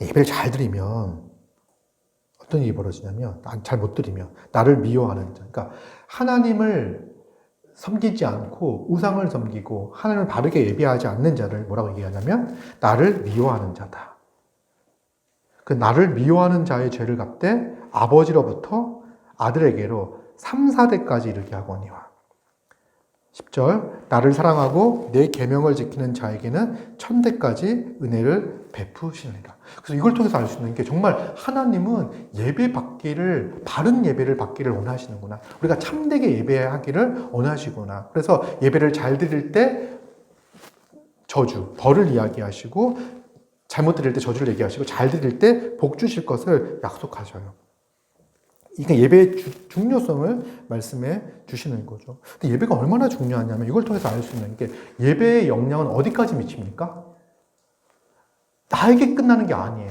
예배를 잘 드리면 어떤 일이 벌어지냐면 잘 못 드리면 나를 미워하는 자. 그러니까 하나님을 섬기지 않고 우상을 섬기고 하나님을 바르게 예배하지 않는 자를 뭐라고 얘기하냐면 나를 미워하는 자다. 그 나를 미워하는 자의 죄를 갚되 아버지로부터 아들에게로 3, 4대까지 이르게 하거니와. 10절 나를 사랑하고 내 계명을 지키는 자에게는 1000대까지 은혜를 베푸시느니라. 그래서 이걸 통해서 알 수 있는 게 정말 하나님은 바른 예배를 받기를 원하시는구나. 우리가 참되게 예배하기를 원하시구나. 그래서 예배를 잘 드릴 때 벌을 이야기하시고 잘못 드릴 때 저주를 얘기하시고 잘 드릴 때 복 주실 것을 약속하셔요. 이게 예배의 중요성을 말씀해 주시는 거죠. 근데 예배가 얼마나 중요하냐면 이걸 통해서 알 수 있는 게 예배의 영향은 어디까지 미칩니까? 나에게 끝나는 게 아니에요.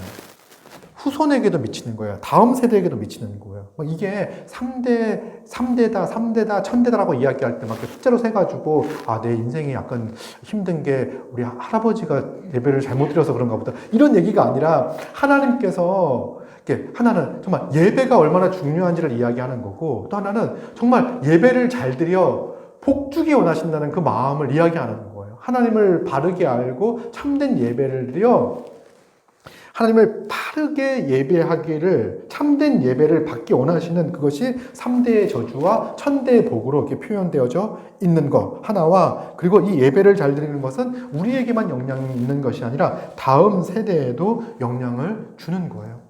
후손에게도 미치는 거예요. 다음 세대에게도 미치는 거예요. 이게 3대다, 1000대다라고 이야기할 때 막 숫자로 세가지고, 내 인생이 약간 힘든 게 우리 할아버지가 예배를 잘못 드려서 그런가 보다. 이런 얘기가 아니라 하나님께서, 하나는 정말 예배가 얼마나 중요한지를 이야기하는 거고, 또 하나는 정말 예배를 잘 드려 복 주기 원하신다는 그 마음을 이야기하는 거예요. 하나님을 바르게 알고 참된 예배를 드려 하나님을 바르게 예배하기를, 참된 예배를 받기 원하시는 그것이 3대의 저주와 1000대의 복으로 이렇게 표현되어져 있는 것 하나와, 그리고 이 예배를 잘 드리는 것은 우리에게만 영향이 있는 것이 아니라 다음 세대에도 영향을 주는 거예요.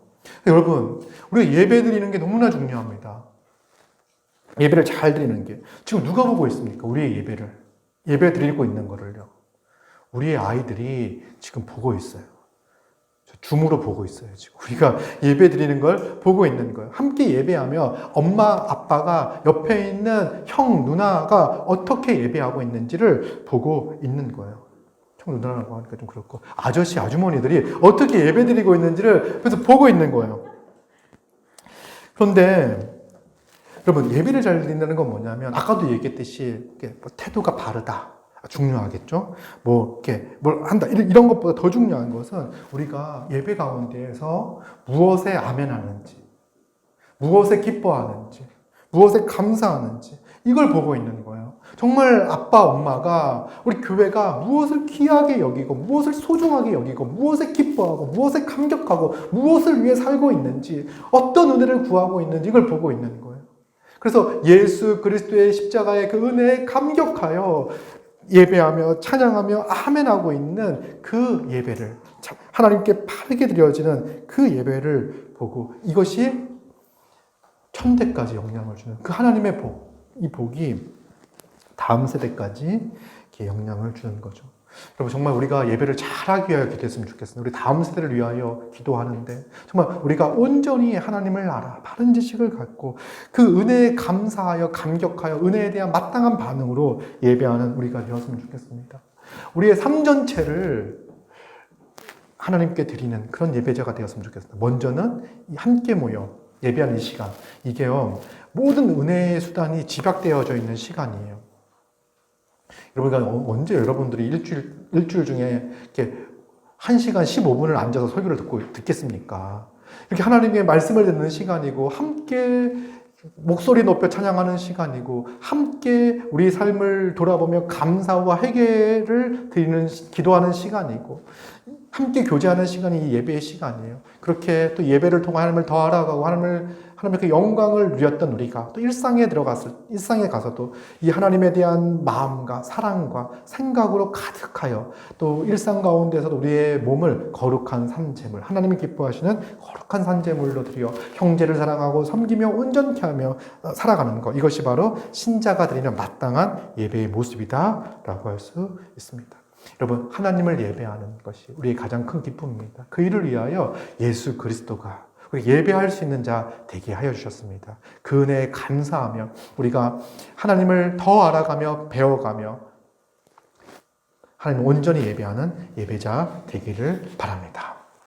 여러분, 우리가 예배 드리는 게 너무나 중요합니다. 예배를 잘 드리는 게. 지금 누가 보고 있습니까? 우리의 예배를. 예배 드리고 있는 거를요. 우리의 아이들이 지금 보고 있어요. 줌으로 보고 있어요. 지금 우리가 예배 드리는 걸 보고 있는 거예요. 함께 예배하며 엄마, 아빠가 옆에 있는 형, 누나가 어떻게 예배하고 있는지를 보고 있는 거예요. 형, 누나라고 하니까 좀 그렇고, 아저씨, 아주머니들이 어떻게 예배 드리고 있는지를 그래서 보고 있는 거예요. 그런데 여러분, 예배를 잘 드린다는 건 뭐냐면, 아까도 얘기했듯이 태도가 바르다. 중요하겠죠? 이렇게 뭘 한다. 이런 것보다 더 중요한 것은 우리가 예배 가운데에서 무엇에 아멘하는지, 무엇에 기뻐하는지, 무엇에 감사하는지, 이걸 보고 있는 거예요. 정말 아빠, 엄마가, 우리 교회가 무엇을 귀하게 여기고, 무엇을 소중하게 여기고, 무엇에 기뻐하고, 무엇에 감격하고, 무엇을 위해 살고 있는지, 어떤 은혜를 구하고 있는지, 이걸 보고 있는 거예요. 그래서 예수 그리스도의 십자가의 그 은혜에 감격하여 예배하며 찬양하며 아멘하고 있는 그 예배를, 하나님께 바르게 드려지는 그 예배를 보고, 이것이 1000대까지 영향을 주는 그 하나님의 복, 이 복이 다음 세대까지 이렇게 영향을 주는 거죠. 여러분, 정말 우리가 예배를 잘하기 위하여 기도했으면 좋겠습니다. 우리 다음 세대를 위하여 기도하는데 정말 우리가 온전히 하나님을 알아 바른 지식을 갖고 그 은혜에 감사하여 감격하여 은혜에 대한 마땅한 반응으로 예배하는 우리가 되었으면 좋겠습니다. 우리의 삶 전체를 하나님께 드리는 그런 예배자가 되었으면 좋겠습니다. 먼저는 함께 모여 예배하는 이 시간, 이게요, 모든 은혜의 수단이 집약되어져 있는 시간이에요. 여러분가 언제 여러분들이 일주일 중에 이렇게 1시간 15분을 앉아서 설교를 듣겠습니까? 이렇게 하나님의 말씀을 듣는 시간이고, 함께 목소리 높여 찬양하는 시간이고, 함께 우리 삶을 돌아보며 감사와 회개를 드리는, 기도하는 시간이고, 함께 교제하는 시간이 이 예배의 시간이에요. 그렇게 또 예배를 통해 하나님을 더 알아가고 하나님의 그 영광을 누렸던 우리가 또 일상에 가서도 이 하나님에 대한 마음과 사랑과 생각으로 가득하여 또 일상 가운데서도 우리의 몸을 거룩한 산제물, 하나님이 기뻐하시는 거룩한 산제물로 드려 형제를 사랑하고 섬기며 온전케 하며 살아가는 것, 이것이 바로 신자가 드리는 마땅한 예배의 모습이다라고 할 수 있습니다. 여러분, 하나님을 예배하는 것이 우리의 가장 큰 기쁨입니다. 그 일을 위하여 예수 그리스도가 우리 예배할 수 있는 자 되게 하여 주셨습니다. 그 은혜에 감사하며 우리가 하나님을 더 알아가며 배워가며 하나님 온전히 예배하는 예배자 되기를 바랍니다.